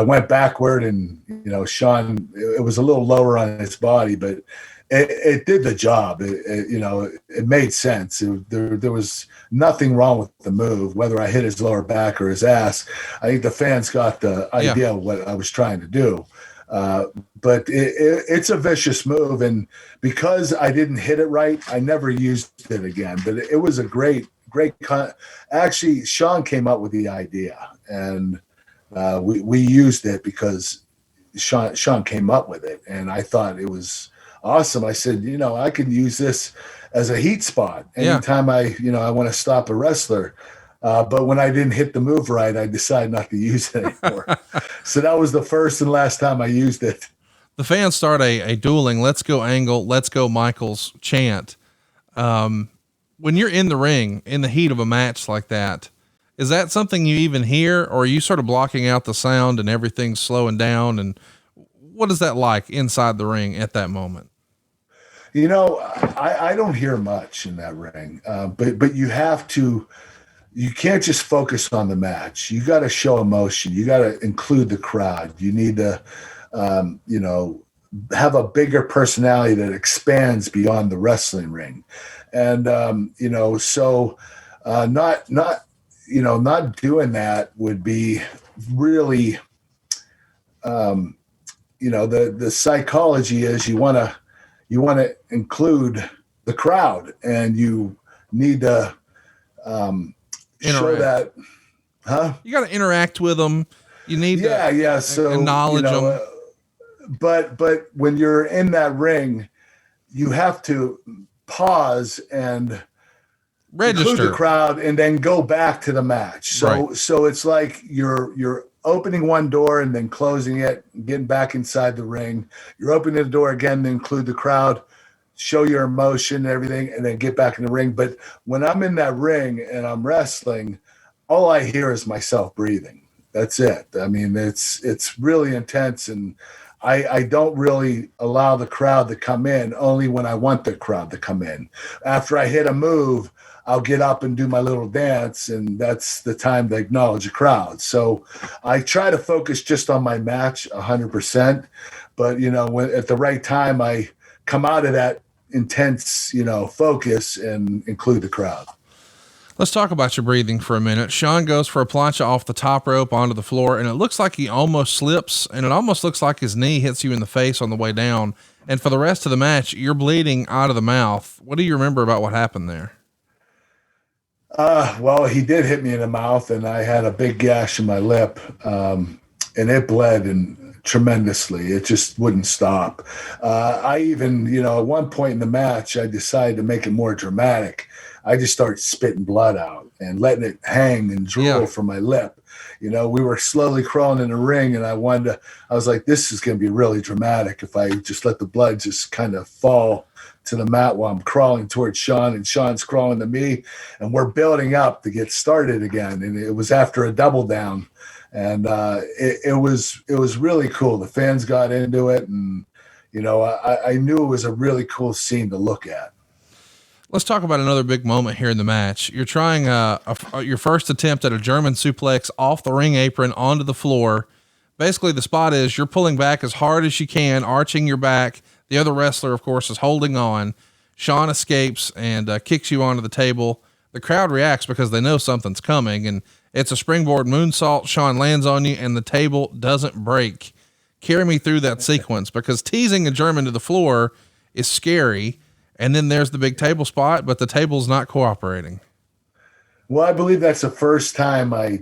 went backward, and Shawn, it was a little lower on his body, but it did the job. It made sense. There was nothing wrong with the move, whether I hit his lower back or his ass. I think the fans got the idea of what I was trying to do. But it's a vicious move, and because I didn't hit it right, I never used it again. But it was a great. Actually, Shawn came up with the idea, and we used it because Shawn came up with it, and I thought it was awesome. I said, I could use this as a heat spot anytime I want to stop a wrestler. But when I didn't hit the move right, I decided not to use it anymore. So that was the first and last time I used it. The fans start a dueling, "Let's go Angle, let's go Michaels" chant. When you're in the ring, in the heat of a match like that, is that something you even hear, or are you sort of blocking out the sound and everything's slowing down? And what is that like inside the ring at that moment? I don't hear much in that ring, but you can't just focus on the match. You got to show emotion. You got to include the crowd. You need to, have a bigger personality that expands beyond the wrestling ring. And, not doing that would be really, the psychology is you want to include the crowd, and you need to show that, You got to interact with them. You need to so acknowledge them. But when you're in that ring, you have to pause and register include the crowd and then go back to the match. So it's like you're opening one door and then closing it, getting back inside the ring. You're opening the door again, then include the crowd, show your emotion and everything, and then get back in the ring. But when I'm in that ring and I'm wrestling, all I hear is myself breathing. That's it. I mean, it's really intense, and I don't really allow the crowd to come in, only when I want the crowd to come in. After I hit a move, I'll get up and do my little dance, and that's the time to acknowledge the crowd. So I try to focus just on my match 100%, but when at the right time, I come out of that intense, focus and include the crowd. Let's talk about your breathing for a minute. Shawn goes for a plancha off the top rope onto the floor, and it looks like he almost slips, and it almost looks like his knee hits you in the face on the way down. And for the rest of the match, you're bleeding out of the mouth. What do you remember about what happened there? Well, he did hit me in the mouth, and I had a big gash in my lip, and it bled tremendously. It just wouldn't stop. I even, at one point in the match, I decided to make it more dramatic. I just started spitting blood out and letting it hang and drool from my lip. We were slowly crawling in the ring, and I was like, this is going to be really dramatic if I just let the blood just kind of fall to the mat while I'm crawling towards Shawn, and Shawn's crawling to me, and we're building up to get started again. And it was after a double down, and it was really cool. The fans got into it, and I knew it was a really cool scene to look at. Let's talk about another big moment here in the match. You're trying your first attempt at a German suplex off the ring apron onto the floor. Basically, the spot is you're pulling back as hard as you can, arching your back. The other wrestler, of course, is holding on. Shawn escapes and kicks you onto the table. The crowd reacts because they know something's coming, and it's a springboard moonsault. Shawn lands on you, and the table doesn't break. Carry me through that sequence, because teasing a German to the floor is scary. And then there's the big table spot, but the table's not cooperating. Well, I believe that's the first time I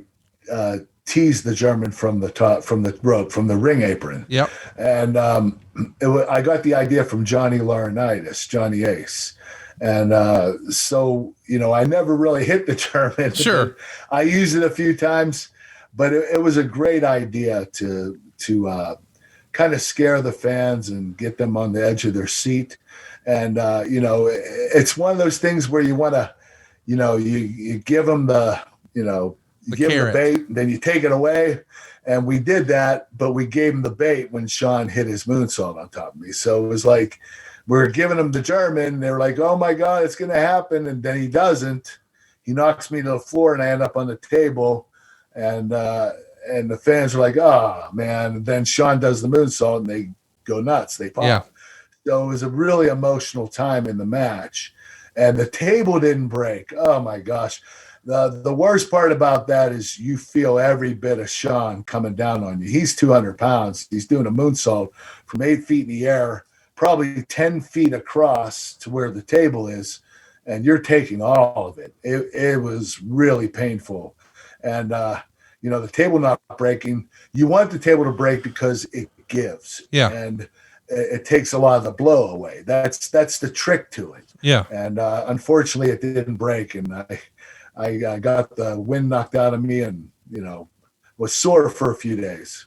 teased the German from the top, from the rope, from the ring apron. Yep. And I got the idea from Johnny Laurinaitis, Johnny Ace. And so, I never really hit the German. Sure. I used it a few times, but it was a great idea to kind of scare the fans and get them on the edge of their seat. And, it's one of those things where you want to, you give them you give them the bait, then you take it away. And we did that, but we gave him the bait when Shawn hit his moonsault on top of me. So it was like, we're giving him the German. They were like, oh my God, it's going to happen. And then he doesn't. He knocks me to the floor, and I end up on the table. And the fans are like, oh man. And then Shawn does the moonsault, and they go nuts. They pop. Yeah. So it was a really emotional time in the match, and the table didn't break. Oh my gosh. The worst part about that is you feel every bit of Shawn coming down on you. He's 200 pounds. He's doing a moonsault from 8 feet in the air, probably 10 feet across to where the table is, and you're taking all of it. It was really painful. And, the table not breaking, you want the table to break because it gives. Yeah. And it takes a lot of the blow away. That's the trick to it. Yeah. And unfortunately, it didn't break, and I got the wind knocked out of me, and was sore for a few days.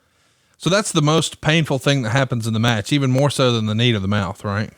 So that's the most painful thing that happens in the match, even more so than the knee to the mouth, right?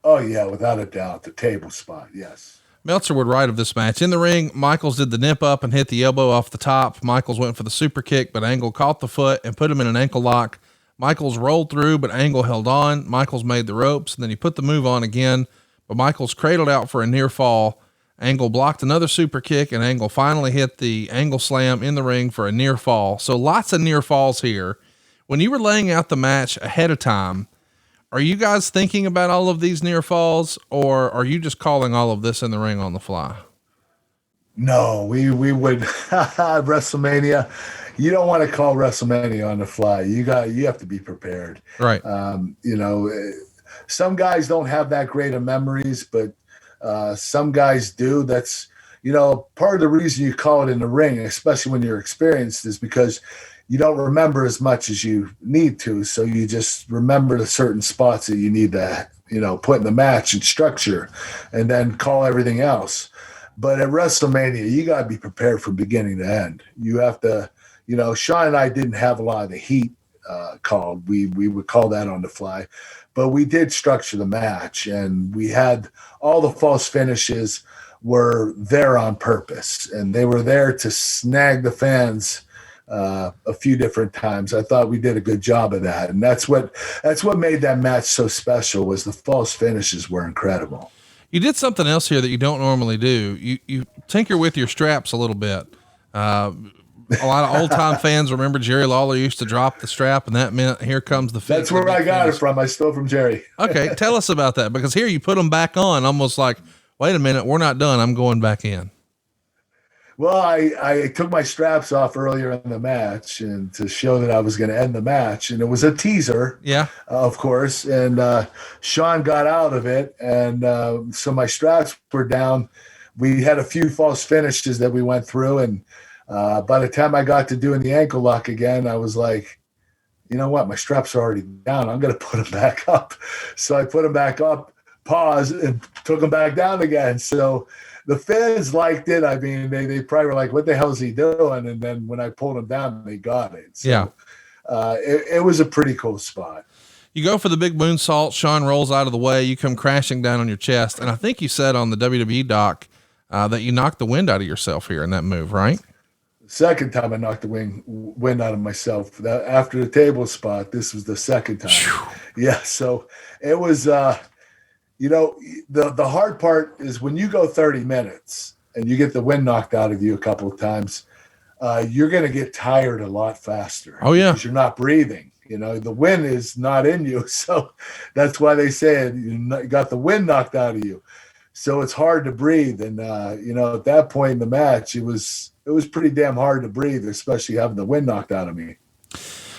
Oh yeah, without a doubt, the table spot. Yes. Meltzer would write of this match. In the ring, Michaels did the nip up and hit the elbow off the top. Michaels went for the super kick, but Angle caught the foot and put him in an ankle lock. Michaels rolled through, but Angle held on. Michaels made the ropes, and then he put the move on again, but Michaels cradled out for a near fall. Angle blocked another super kick, and Angle finally hit the Angle slam in the ring for a near fall. So lots of near falls here. When you were laying out the match ahead of time, are you guys thinking about all of these near falls, or are you just calling all of this in the ring on the fly? No, we would WrestleMania. You don't want to call WrestleMania on the fly. You have to be prepared. Right. Some guys don't have that great of memories, but some guys do. That's, part of the reason you call it in the ring, especially when you're experienced, is because you don't remember as much as you need to. So you just remember the certain spots that you need to, put in the match and structure, and then call everything else. But at WrestleMania, you got to be prepared from beginning to end. You have to, Shawn and I didn't have a lot of the heat called. We would call that on the fly, but we did structure the match, and we had all the false finishes were there on purpose, and they were there to snag the fans a few different times. I thought we did a good job of that. And that's what made that match so special, was the false finishes were incredible. You did something else here that you don't normally do. You tinker with your straps a little bit. A lot of old time fans remember Jerry Lawler used to drop the strap, and that meant here comes the finish. That's where I got it from. I stole from Jerry. Okay. Tell us about that, because here you put them back on almost like, wait a minute, we're not done. I'm going back in. Well, I took my straps off earlier in the match, and to show that I was going to end the match, and it was a teaser, of course. And Shawn got out of it, and so my straps were down. We had a few false finishes that we went through, and by the time I got to doing the ankle lock again, I was like, you know what? My straps are already down. I'm going to put them back up. So I put them back up, paused, and took them back down again. So the fans liked it. I mean, they probably were like, what the hell is he doing? And then when I pulled them down, they got it. So, it was a pretty cool spot. You go for the big moonsault. Shawn rolls out of the way. You come crashing down on your chest. And I think you said on the WWE doc that you knocked the wind out of yourself here in that move, right? Second time I knocked the wind out of myself. After the table spot, this was the second time. Whew. Yeah, so it was the hard part is when you go 30 minutes and you get the wind knocked out of you a couple of times, you're going to get tired a lot faster. Oh yeah. Because you're not breathing, the wind is not in you. So that's why they say you got the wind knocked out of you. So it's hard to breathe. And, at that point in the match, it was pretty damn hard to breathe, especially having the wind knocked out of me.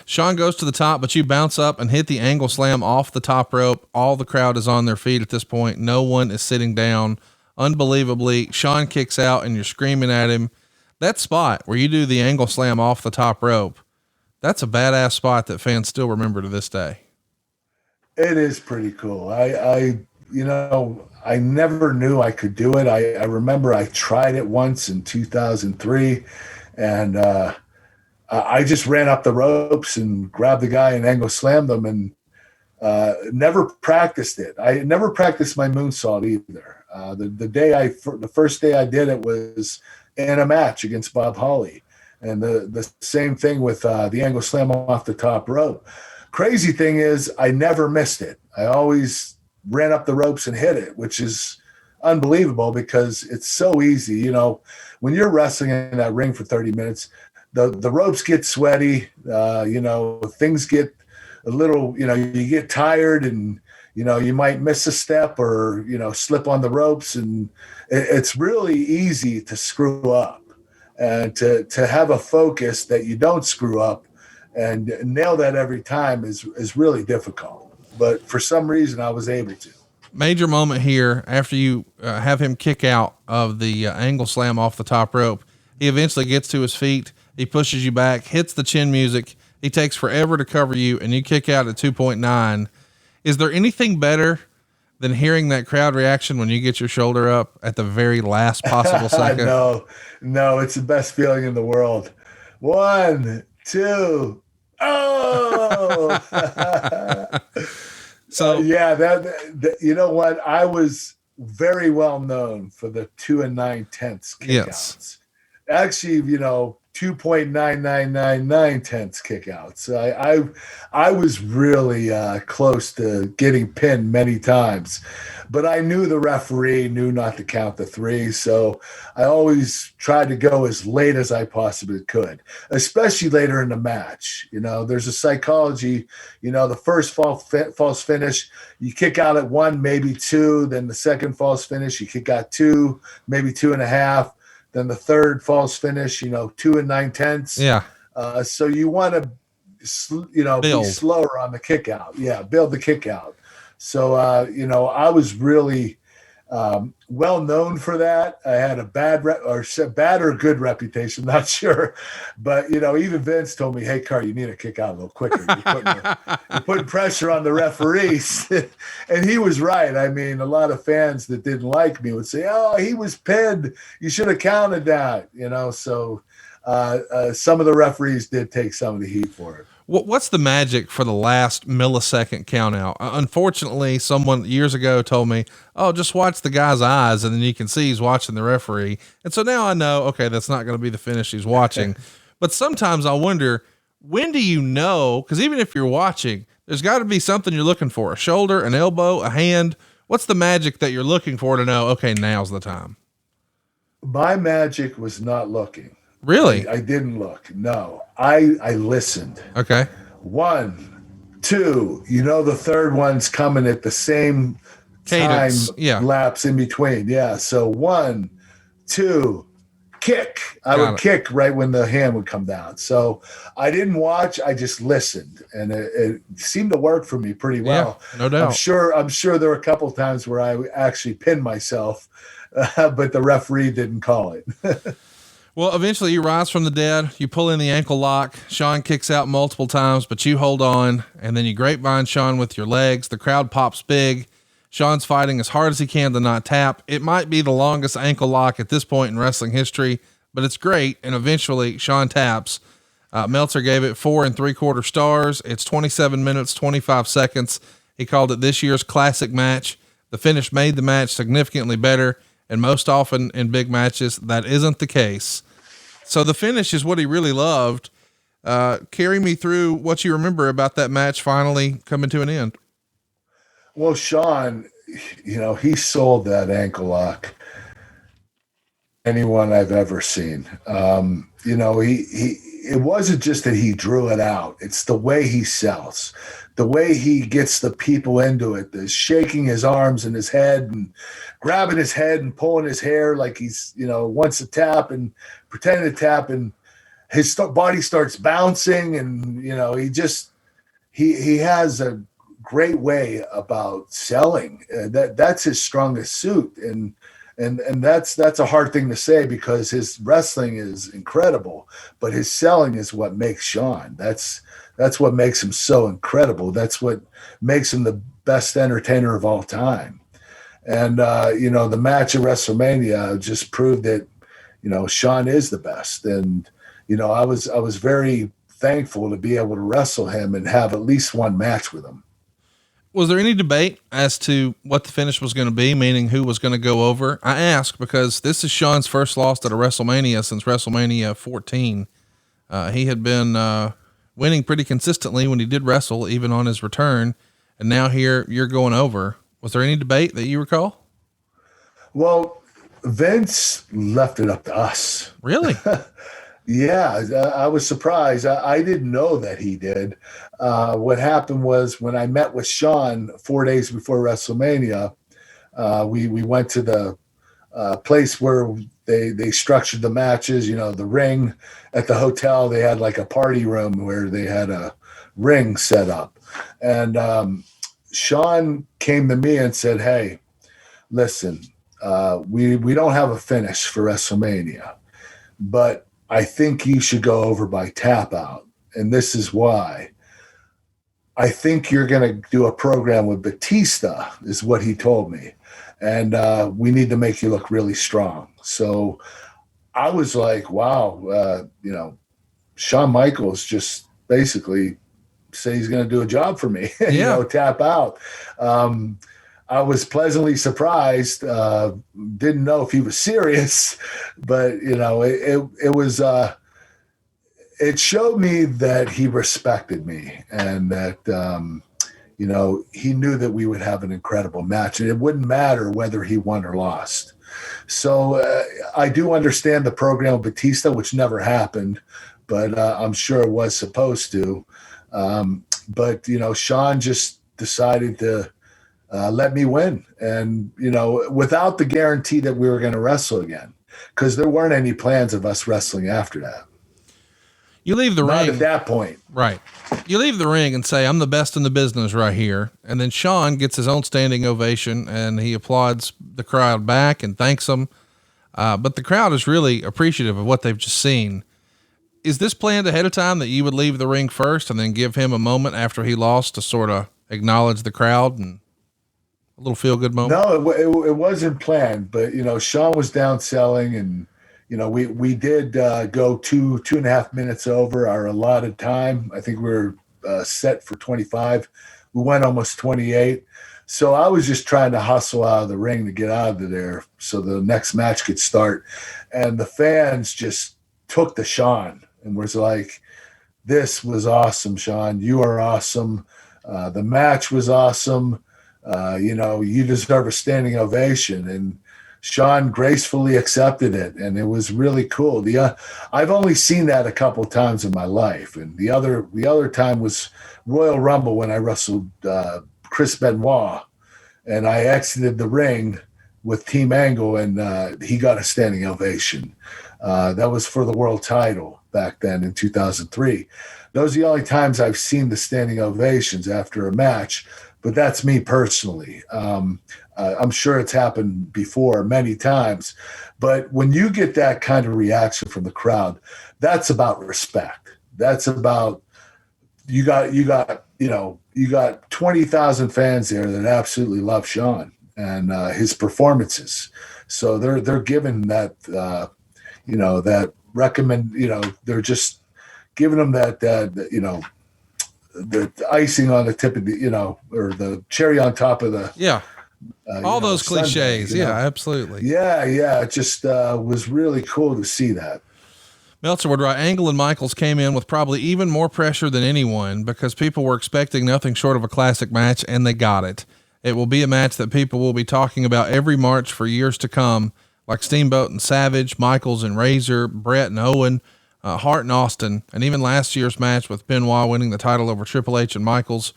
Shawn goes to the top, but you bounce up and hit the angle slam off the top rope. All the crowd is on their feet at this point. No one is sitting down. Unbelievably, Shawn kicks out and you're screaming at him. That spot where you do the angle slam off the top rope, that's a badass spot that fans still remember to this day. It is pretty cool. I never knew I could do it. I remember I tried it once in 2003, and I just ran up the ropes and grabbed the guy and angle slammed them, and never practiced it. I never practiced my moonsault either. The first day I did it was in a match against Bob Holly, and the same thing with the angle slam off the top rope. Crazy thing is I never missed it. I always ran up the ropes and hit it, which is unbelievable because it's so easy. When you're wrestling in that ring for 30 minutes, the ropes get sweaty, things get a little, you get tired, and, you might miss a step or, slip on the ropes, and it's really easy to screw up, and to have a focus that you don't screw up and nail that every time is really difficult. But for some reason I was able to. Major moment here after you have him kick out of the angle slam off the top rope. He eventually gets to his feet. He pushes you back, hits the chin music, he takes forever to cover you, and you kick out at 2.9. Is there anything better than hearing that crowd reaction when you get your shoulder up at the very last possible second? No, it's the best feeling in the world. 1, 2, oh! So yeah, that you know what? I was very well known for the 2 9/10 kickouts. Yes. Actually, 2.9999 kickouts. I was really close to getting pinned many times, but I knew the referee knew not to count the 3, so I always tried to go as late as I possibly could, especially later in the match. There's a psychology. The first false finish, you kick out at 1, maybe 2. Then the second false finish, you kick out 2, maybe 2.5. Then the third false finish, 2 9/10. Yeah. So you want to, be slower on the kick out. Yeah, build the kick out. So, I was really well known for that. I had a bad or good reputation, not sure. But, even Vince told me, hey, Kurt, you need to kick out a little quicker. You're putting pressure on the referees. And he was right. I mean, a lot of fans that didn't like me would say, oh, he was pinned. You should have counted that, So some of the referees did take some of the heat for it. What's the magic for the last millisecond count out? Unfortunately, someone years ago told me, oh, just watch the guy's eyes and then you can see he's watching the referee. And so now I know, okay, that's not going to be the finish he's watching. But sometimes I wonder, when do you know? Because even if you're watching, there's got to be something you're looking for, a shoulder, an elbow, a hand. What's the magic that you're looking for to know, okay, now's the time? My magic was not looking. Really? I didn't look. No, I listened. Okay. 1, 2, the third one's coming at the same cadence. Time Yeah. lapse in between. Yeah. So 1, 2, kick. I would kick right when the hand would come down. So I didn't watch. I just listened, and it seemed to work for me pretty well. Yeah, no doubt. I'm sure there were a couple of times where I actually pinned myself, but the referee didn't call it. Well, eventually you rise from the dead, you pull in the ankle lock. Shawn kicks out multiple times, but you hold on, and then you grapevine Shawn with your legs. The crowd pops big. Shawn's fighting as hard as he can to not tap. It might be the longest ankle lock at this point in wrestling history, but it's great. And eventually Shawn taps. Meltzer gave it 4 3/4 stars. It's 27 minutes, 25 seconds. He called it this year's classic match. The finish made the match significantly better. And most often in big matches, that isn't the case. So the finish is what he really loved. Carry me through what you remember about that match finally coming to an end. Well, Shawn, he sold that ankle lock. Anyone I've ever seen. It wasn't just that he drew it out. It's the way he sells, the way he gets the people into it, the shaking his arms and his head and grabbing his head and pulling his hair like he's, wants to tap and pretending to tap, and his body starts bouncing, and, he has a great way about selling. That's his strongest suit. And that's a hard thing to say because his wrestling is incredible, but his selling is what makes Shawn. That's what makes him so incredible. That's what makes him the best entertainer of all time. And, the match at WrestleMania just proved that, Shawn is the best. And, I was very thankful to be able to wrestle him and have at least one match with him. Was there any debate as to what the finish was going to be, meaning who was going to go over? I ask because this is Shawn's first loss at a WrestleMania since WrestleMania 14. He had been winning pretty consistently when he did wrestle, even on his return. And now here you're going over. Was there any debate that you recall? Well, Vince left it up to us. Really? Yeah, I was surprised. I didn't know that he did. What happened was when I met with Shawn 4 days before WrestleMania, we went to the place where they structured the matches, the ring at the hotel. They had like a party room where they had a ring set up. And Shawn came to me and said, hey, listen, we don't have a finish for WrestleMania, but I think you should go over by tap out. and this is why. I think you're going to do a program with Batista, is what he told me. And we need to make you look really strong. So I was like, wow, Shawn Michaels just basically say he's going to do a job for me, tap out. I was pleasantly surprised. Didn't know if he was serious, but it was, it showed me that he respected me and that, he knew that we would have an incredible match and it wouldn't matter whether he won or lost. So I do understand the program of Batista, which never happened, but I'm sure it was supposed to. But Shawn just decided to let me win. And, without the guarantee that we were going to wrestle again, because there weren't any plans of us wrestling after that. You leave the ring at that point. Right. You leave the ring and say, I'm the best in the business right here. And then Shawn gets his own standing ovation and he applauds the crowd back and thanks them. But the crowd is really appreciative of what they've just seen. Is this planned ahead of time that you would leave the ring first and then give him a moment after he lost to sort of acknowledge the crowd and a little feel good moment? No, it wasn't planned, but Shawn was down selling and, we did go 2.5 minutes over our allotted time. I think we were set for 25. We went almost 28. So I was just trying to hustle out of the ring to get out of there so the next match could start. And the fans just took to Shawn and was like, this was awesome, Shawn. You are awesome. The match was awesome. You deserve a standing ovation. And Shawn gracefully accepted it, and it was really cool. I've only seen that a couple of times in my life, and the other time was Royal Rumble when I wrestled Chris Benoit, and I exited the ring with Team Angle, and he got a standing ovation. That was for the world title back then in 2003. Those are the only times I've seen the standing ovations after a match, but that's me personally. I'm sure it's happened before many times, but when you get that kind of reaction from the crowd, that's about respect. That's about, you got 20,000 fans there that absolutely love Shawn and his performances. So they're given that, that recommend, they're just giving them that, the icing on the tip of the, or the cherry on top of the, all those cliches. Sunday, Absolutely. Yeah. It just was really cool to see that. Meltzer would write, Angle and Michaels came in with probably even more pressure than anyone because people were expecting nothing short of a classic match, and they got it. It will be a match that people will be talking about every March for years to come, like Steamboat and Savage, Michaels and Razor, Brett and Owen, Hart and Austin, and even last year's match with Benoit winning the title over Triple H and Michaels.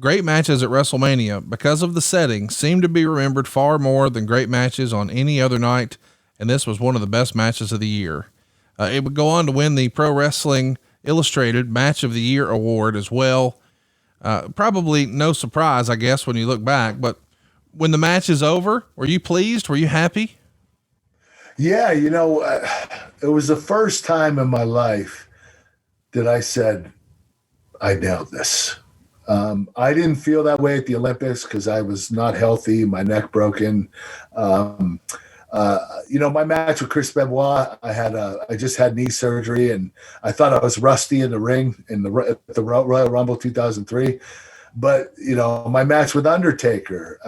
Great matches at WrestleMania, because of the setting, seem to be remembered far more than great matches on any other night, and this was one of the best matches of the year. It would go on to win the Pro Wrestling Illustrated Match of the Year award as well. Probably no surprise, I guess, when you look back, but when the match is over, were you pleased? Were you happy? Yeah, it was the first time in my life that I said, I nailed this. I didn't feel that way at the Olympics because I was not healthy, my neck broken. My match with Chris Benoit, I just had knee surgery and I thought I was rusty in the ring at the Royal Rumble 2003. But, my match with Undertaker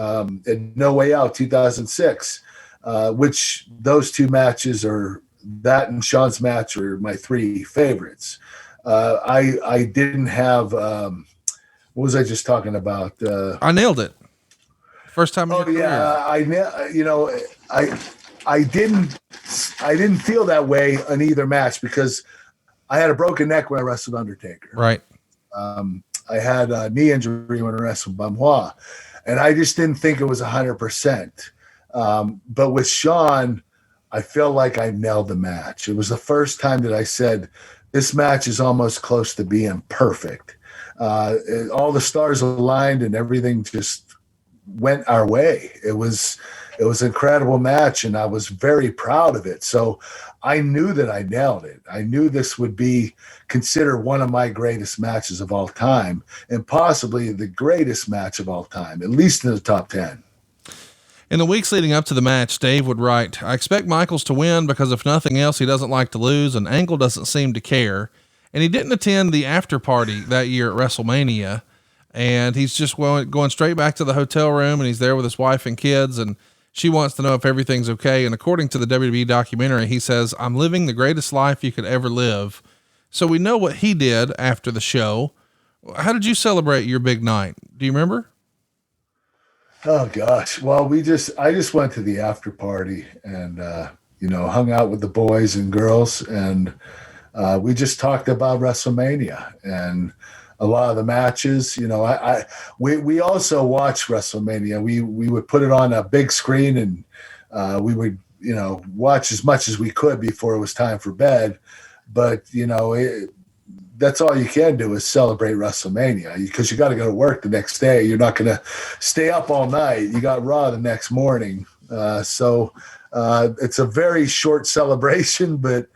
in No Way Out 2006, which those two matches that and Shawn's match are my three favorites. I didn't have, what was I just talking about? I nailed it. First time in your career. I didn't feel that way on either match because I had a broken neck when I wrestled Undertaker. Right. I had a knee injury when I wrestled Benoit, and I just didn't think it was 100%. But with Shawn, I felt like I nailed the match. It was the first time that I said, this match is almost close to being perfect. All the stars aligned and everything just went our way. It was an incredible match, and I was very proud of it. So I knew that I nailed it. I knew this would be considered one of my greatest matches of all time, and possibly the greatest match of all time, at least in the top 10. In the weeks leading up to the match, Dave would write, "I expect Michaels to win because if nothing else, he doesn't like to lose, and Angle doesn't seem to care." And he didn't attend the after party that year at WrestleMania. And he's just going straight back to the hotel room, and he's there with his wife and kids, and she wants to know if everything's okay. And according to the WWE documentary, he says, "I'm living the greatest life you could ever live." So we know what he did after the show. How did you celebrate your big night? Do you remember? Oh gosh. Well, I just went to the after party and, hung out with the boys and girls, and we just talked about WrestleMania and a lot of the matches. We also watched WrestleMania. We would put it on a big screen, and we would, watch as much as we could before it was time for bed. But, that's all you can do is celebrate WrestleMania, because you got to go to work the next day. You're not going to stay up all night. You got Raw the next morning. So it's a very short celebration, but,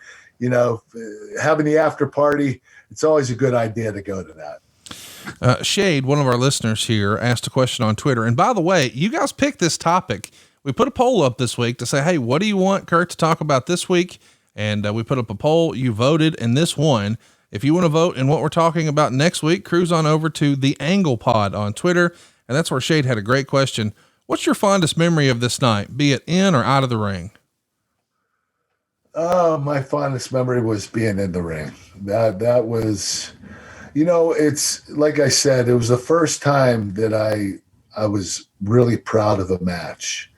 having the after party, it's always a good idea to go to that. Shade, one of our listeners here, asked a question on Twitter. And by the way, you guys picked this topic. We put a poll up this week to say, hey, what do you want Kurt to talk about this week? And we put up a poll. You voted, and this won. If you want to vote in what we're talking about next week, cruise on over to the Angle Pod on Twitter. And that's where Shade had a great question. What's your fondest memory of this night, be it in or out of the ring? Oh, my fondest memory was being in the ring. That was, it's like I said, it was the first time that I was really proud of a match.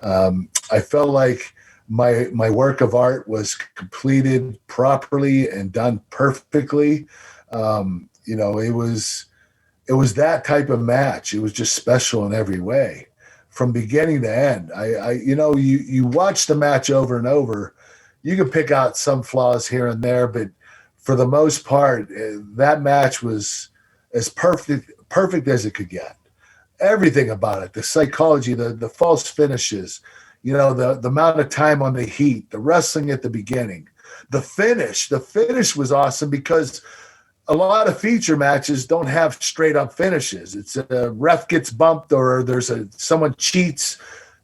I felt like my work of art was completed properly and done perfectly. It was that type of match. It was just special in every way from beginning to end. You watch the match over and over, you can pick out some flaws here and there, but for the most part, that match was as perfect as it could get. Everything about it, the psychology, the false finishes, the amount of time on the heat, the wrestling at the beginning, the finish was awesome, because a lot of feature matches don't have straight up finishes. It's a ref gets bumped or someone cheats.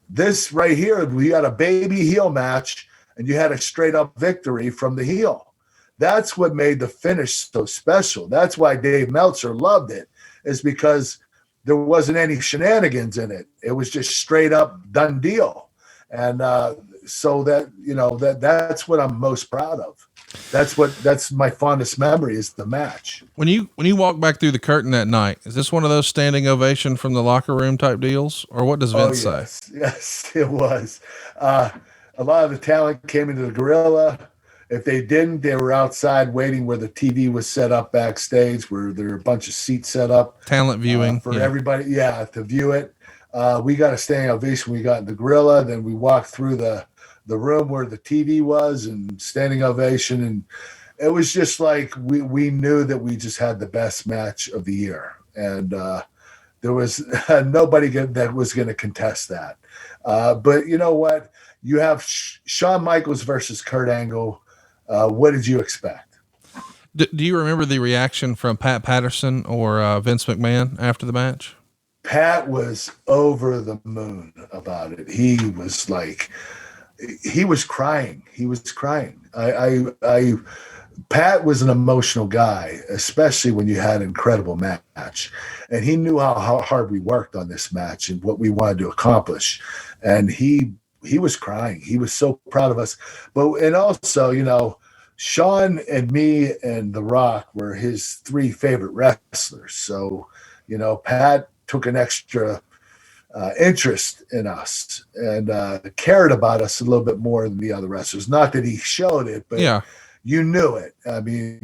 This right here, we got a baby heel match, and you had a straight up victory from the heel. That's what made the finish so special. That's why Dave Meltzer loved it, is because there wasn't any shenanigans in it. It was just straight up done deal. And so that's what I'm most proud of. That's my fondest memory, is the match. When you walk back through the curtain that night, is this one of those standing ovation from the locker room type deals, or what does Vince say? Yes, it was. A lot of the talent came into the Gorilla. If they didn't, they were outside waiting where the TV was set up backstage, where there were a bunch of seats set up. Talent viewing. For everybody, to view it. We got a standing ovation when we got in the Gorilla. Then we walked through the room where the TV was, and standing ovation. And it was just like we knew that we just had the best match of the year. And there was nobody that was going to contest that. But you know what? You have Shawn Michaels versus Kurt Angle. What did you expect? Do you remember the reaction from Pat Patterson or Vince McMahon after the match? Pat was over the moon about it. He was crying. Pat was an emotional guy, especially when you had an incredible match. And he knew how hard we worked on this match and what we wanted to accomplish. And he was crying. He was so proud of us. And also, Shawn and me and The Rock were his three favorite wrestlers. So, Pat took an extra interest in us and cared about us a little bit more than the other wrestlers. Not that he showed it, but you knew it. I mean,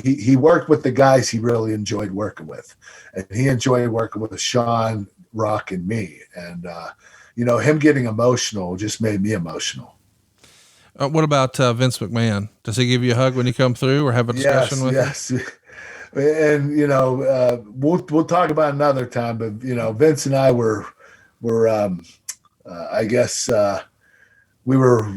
he worked with the guys he really enjoyed working with. And he enjoyed working with Shawn, Rock, and me. And, him getting emotional just made me emotional. What about Vince McMahon? Does he give you a hug when you come through, or have a discussion with him? Yes. And, we'll talk about it another time, but, Vince and I were were I guess we were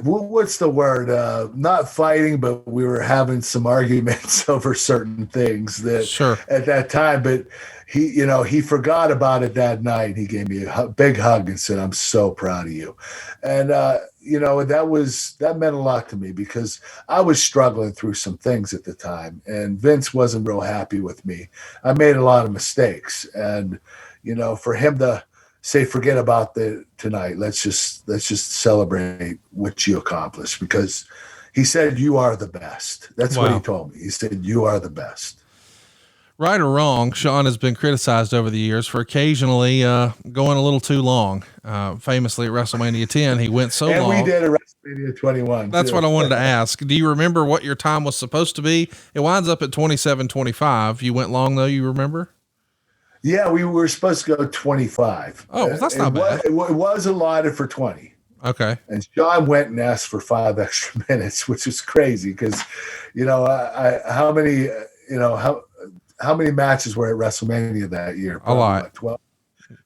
what's the word? Not fighting, but we were having some arguments over certain things that Sure. at that time. But he forgot about it that night. He gave me a big hug and said, "I'm so proud of you." And, that meant a lot to me because I was struggling through some things at the time, and Vince wasn't real happy with me. I made a lot of mistakes, and, for him to say, forget about tonight. Let's just celebrate what you accomplished, because he said, you are the best. That's what he told me. He said, you are the best. Right or wrong, Shawn has been criticized over the years for occasionally going a little too long. Famously at WrestleMania 10, he went so long. And we did at WrestleMania 21. That's what I wanted to ask. Do you remember what your time was supposed to be? It winds up at 27:25. You went long though, you remember? Yeah, we were supposed to go 25. Oh, well, that's not bad. It was allotted for 20. Okay. And Shawn went and asked for 5 extra minutes, which is crazy because, how many matches were at WrestleMania that year? Probably a lot. Like 12.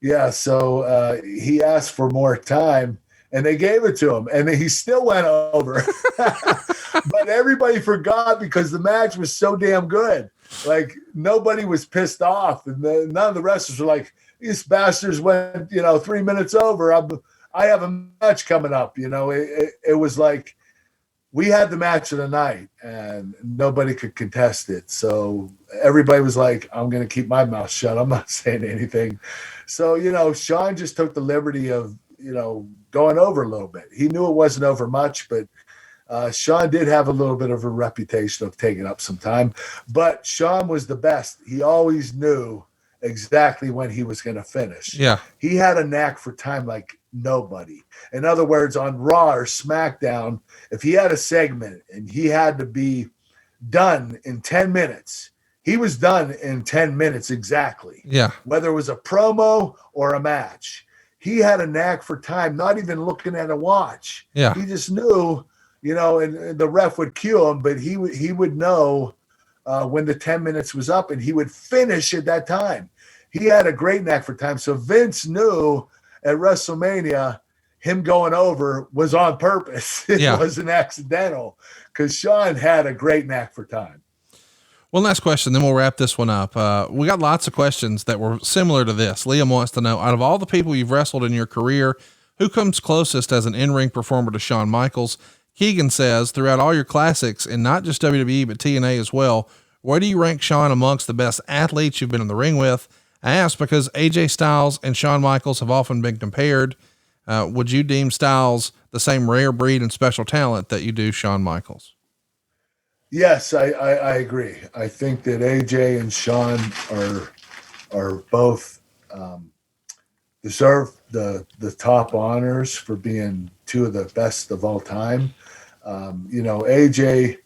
Yeah. So he asked for more time and they gave it to him, and he still went over, but everybody forgot because the match was so damn good. Like nobody was pissed off, and none of the wrestlers were like, these bastards went, 3 minutes over. I have a match coming up. It was like we had the match of the night and nobody could contest it. So everybody was like, I'm going to keep my mouth shut. I'm not saying anything. So, Shawn just took the liberty of, going over a little bit. He knew it wasn't over much, but Shawn did have a little bit of a reputation of taking up some time, but Shawn was the best. He always knew exactly when he was going to finish. Yeah. He had a knack for time like nobody. In other words, on Raw or SmackDown, if he had a segment and he had to be done in 10 minutes, he was done in 10 minutes exactly. Yeah. Whether it was a promo or a match, he had a knack for time, not even looking at a watch. Yeah. He just knew, and the ref would cue him, but he would know when the 10 minutes was up, and he would finish at that time. He had a great knack for time. So Vince knew at WrestleMania, him going over was on purpose. It wasn't accidental, because Shawn had a great knack for time. One last question, then we'll wrap this one up. We got lots of questions that were similar to this. Liam wants to know, out of all the people you've wrestled in your career, who comes closest as an in-ring performer to Shawn Michaels? Keegan says, throughout all your classics, and not just WWE, but TNA as well, where do you rank Shawn amongst the best athletes you've been in the ring with? I ask because AJ Styles and Shawn Michaels have often been compared. Would you deem Styles the same rare breed and special talent that you do Shawn Michaels? Yes, I agree. I think that AJ and Shawn are both deserve the top honors for being two of the best of all time. AJ,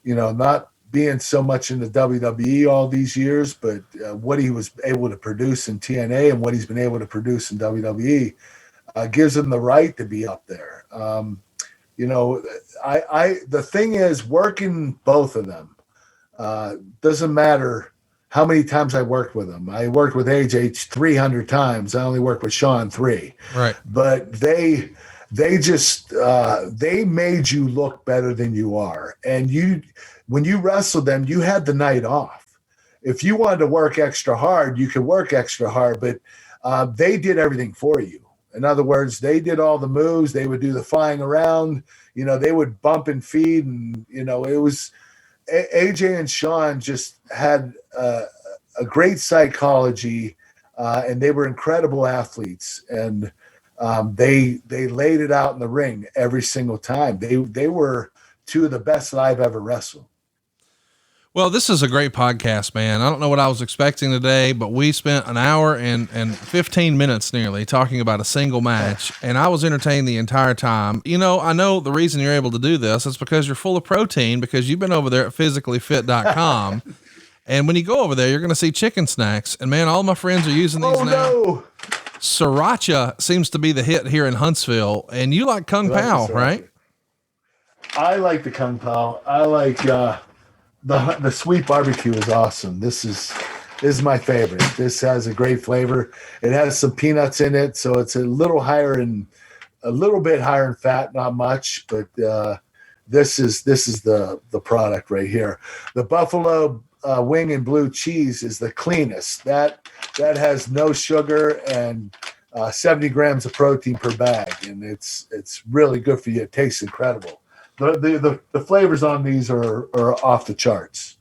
not being so much in the WWE all these years, but what he was able to produce in TNA and what he's been able to produce in WWE gives him the right to be up there. The thing is, working both of them doesn't matter how many times I worked with them. I worked with AJ 300 times. I only worked with Shawn 3. Right. But they just they made you look better than you are. And when you wrestled them, you had the night off. If you wanted to work extra hard, you could work extra hard, but they did everything for you. In other words, they did all the moves. They would do the flying around. They would bump and feed. And, it was AJ and Shawn just had a great psychology, and they were incredible athletes. And they laid it out in the ring every single time. They were two of the best that I've ever wrestled. Well, this is a great podcast, man. I don't know what I was expecting today, but we spent an hour and 15 minutes nearly talking about a single match, and I was entertained the entire time. I know the reason you're able to do this is because you're full of protein, because you've been over there at physicallyfit.com. And when you go over there, you're going to see chicken snacks, and man, all my friends are using these now. No. Sriracha seems to be the hit here in Huntsville, and you like Kung Pao, right? I like the Kung Pao. I like, the sweet barbecue is awesome. This is is my favorite. This has a great flavor. It has some peanuts in it, so it's a little bit higher in fat, not much, but this is the product right here. The buffalo wing and blue cheese is the cleanest. That has no sugar and 70 grams of protein per bag, and it's really good for you. It tastes incredible. The flavors on these are off the charts.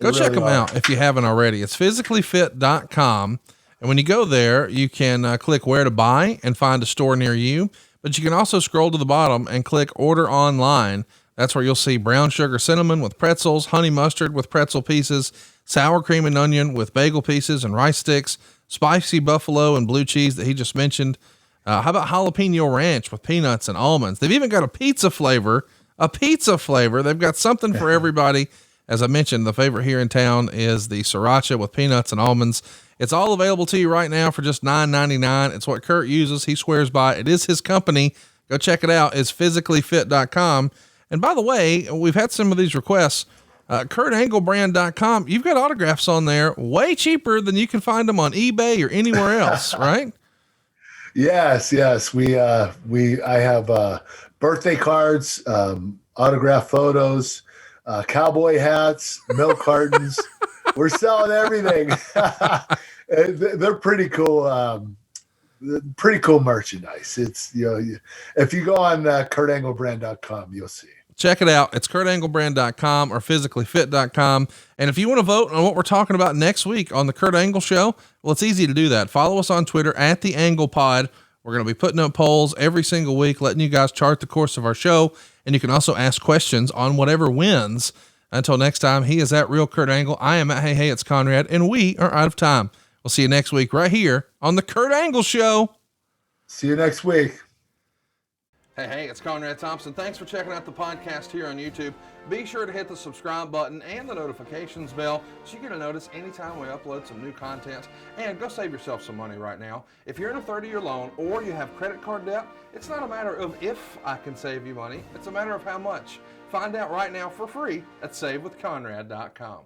Go check them out if you haven't already. It's physicallyfit.com. And when you go there, you can click where to buy and find a store near you. But you can also scroll to the bottom and click order online. That's where you'll see brown sugar cinnamon with pretzels, honey mustard with pretzel pieces, sour cream and onion with bagel pieces and rice sticks, spicy buffalo and blue cheese that he just mentioned. How about jalapeno ranch with peanuts and almonds? They've even got a pizza flavor. They've got something for everybody. As I mentioned, the favorite here in town is the sriracha with peanuts and almonds. It's all available to you right now for just $9.99. It's what Kurt uses. He swears by. It is his company. Go check it out. It's physicallyfit.com. And by the way, we've had some of these requests. KurtAnglebrand.com. You've got autographs on there way cheaper than you can find them on eBay or anywhere else, right? Yes. I have birthday cards, autograph photos, cowboy hats, milk cartons. We're selling everything. They're pretty cool. Pretty cool merchandise. It's, if you go on KurtAnglebrand.com, you'll see. Check it out. It's KurtAnglebrand.com or physicallyfit.com. And if you want to vote on what we're talking about next week on the Kurt Angle Show, well, it's easy to do that. Follow us on Twitter at the Angle Pod. We're going to be putting up polls every single week, letting you guys chart the course of our show. And you can also ask questions on whatever wins. Until next time, he is at Real Kurt Angle. I am at Hey, it's Conrad, and we are out of time. We'll see you next week right here on the Kurt Angle Show. See you next week. Hey, it's Conrad Thompson. Thanks for checking out the podcast here on YouTube. Be sure to hit the subscribe button and the notifications bell so you get a notice anytime we upload some new content. And go save yourself some money right now. If you're in a 30-year loan or you have credit card debt, it's not a matter of if I can save you money. It's a matter of how much. Find out right now for free at SaveWithConrad.com.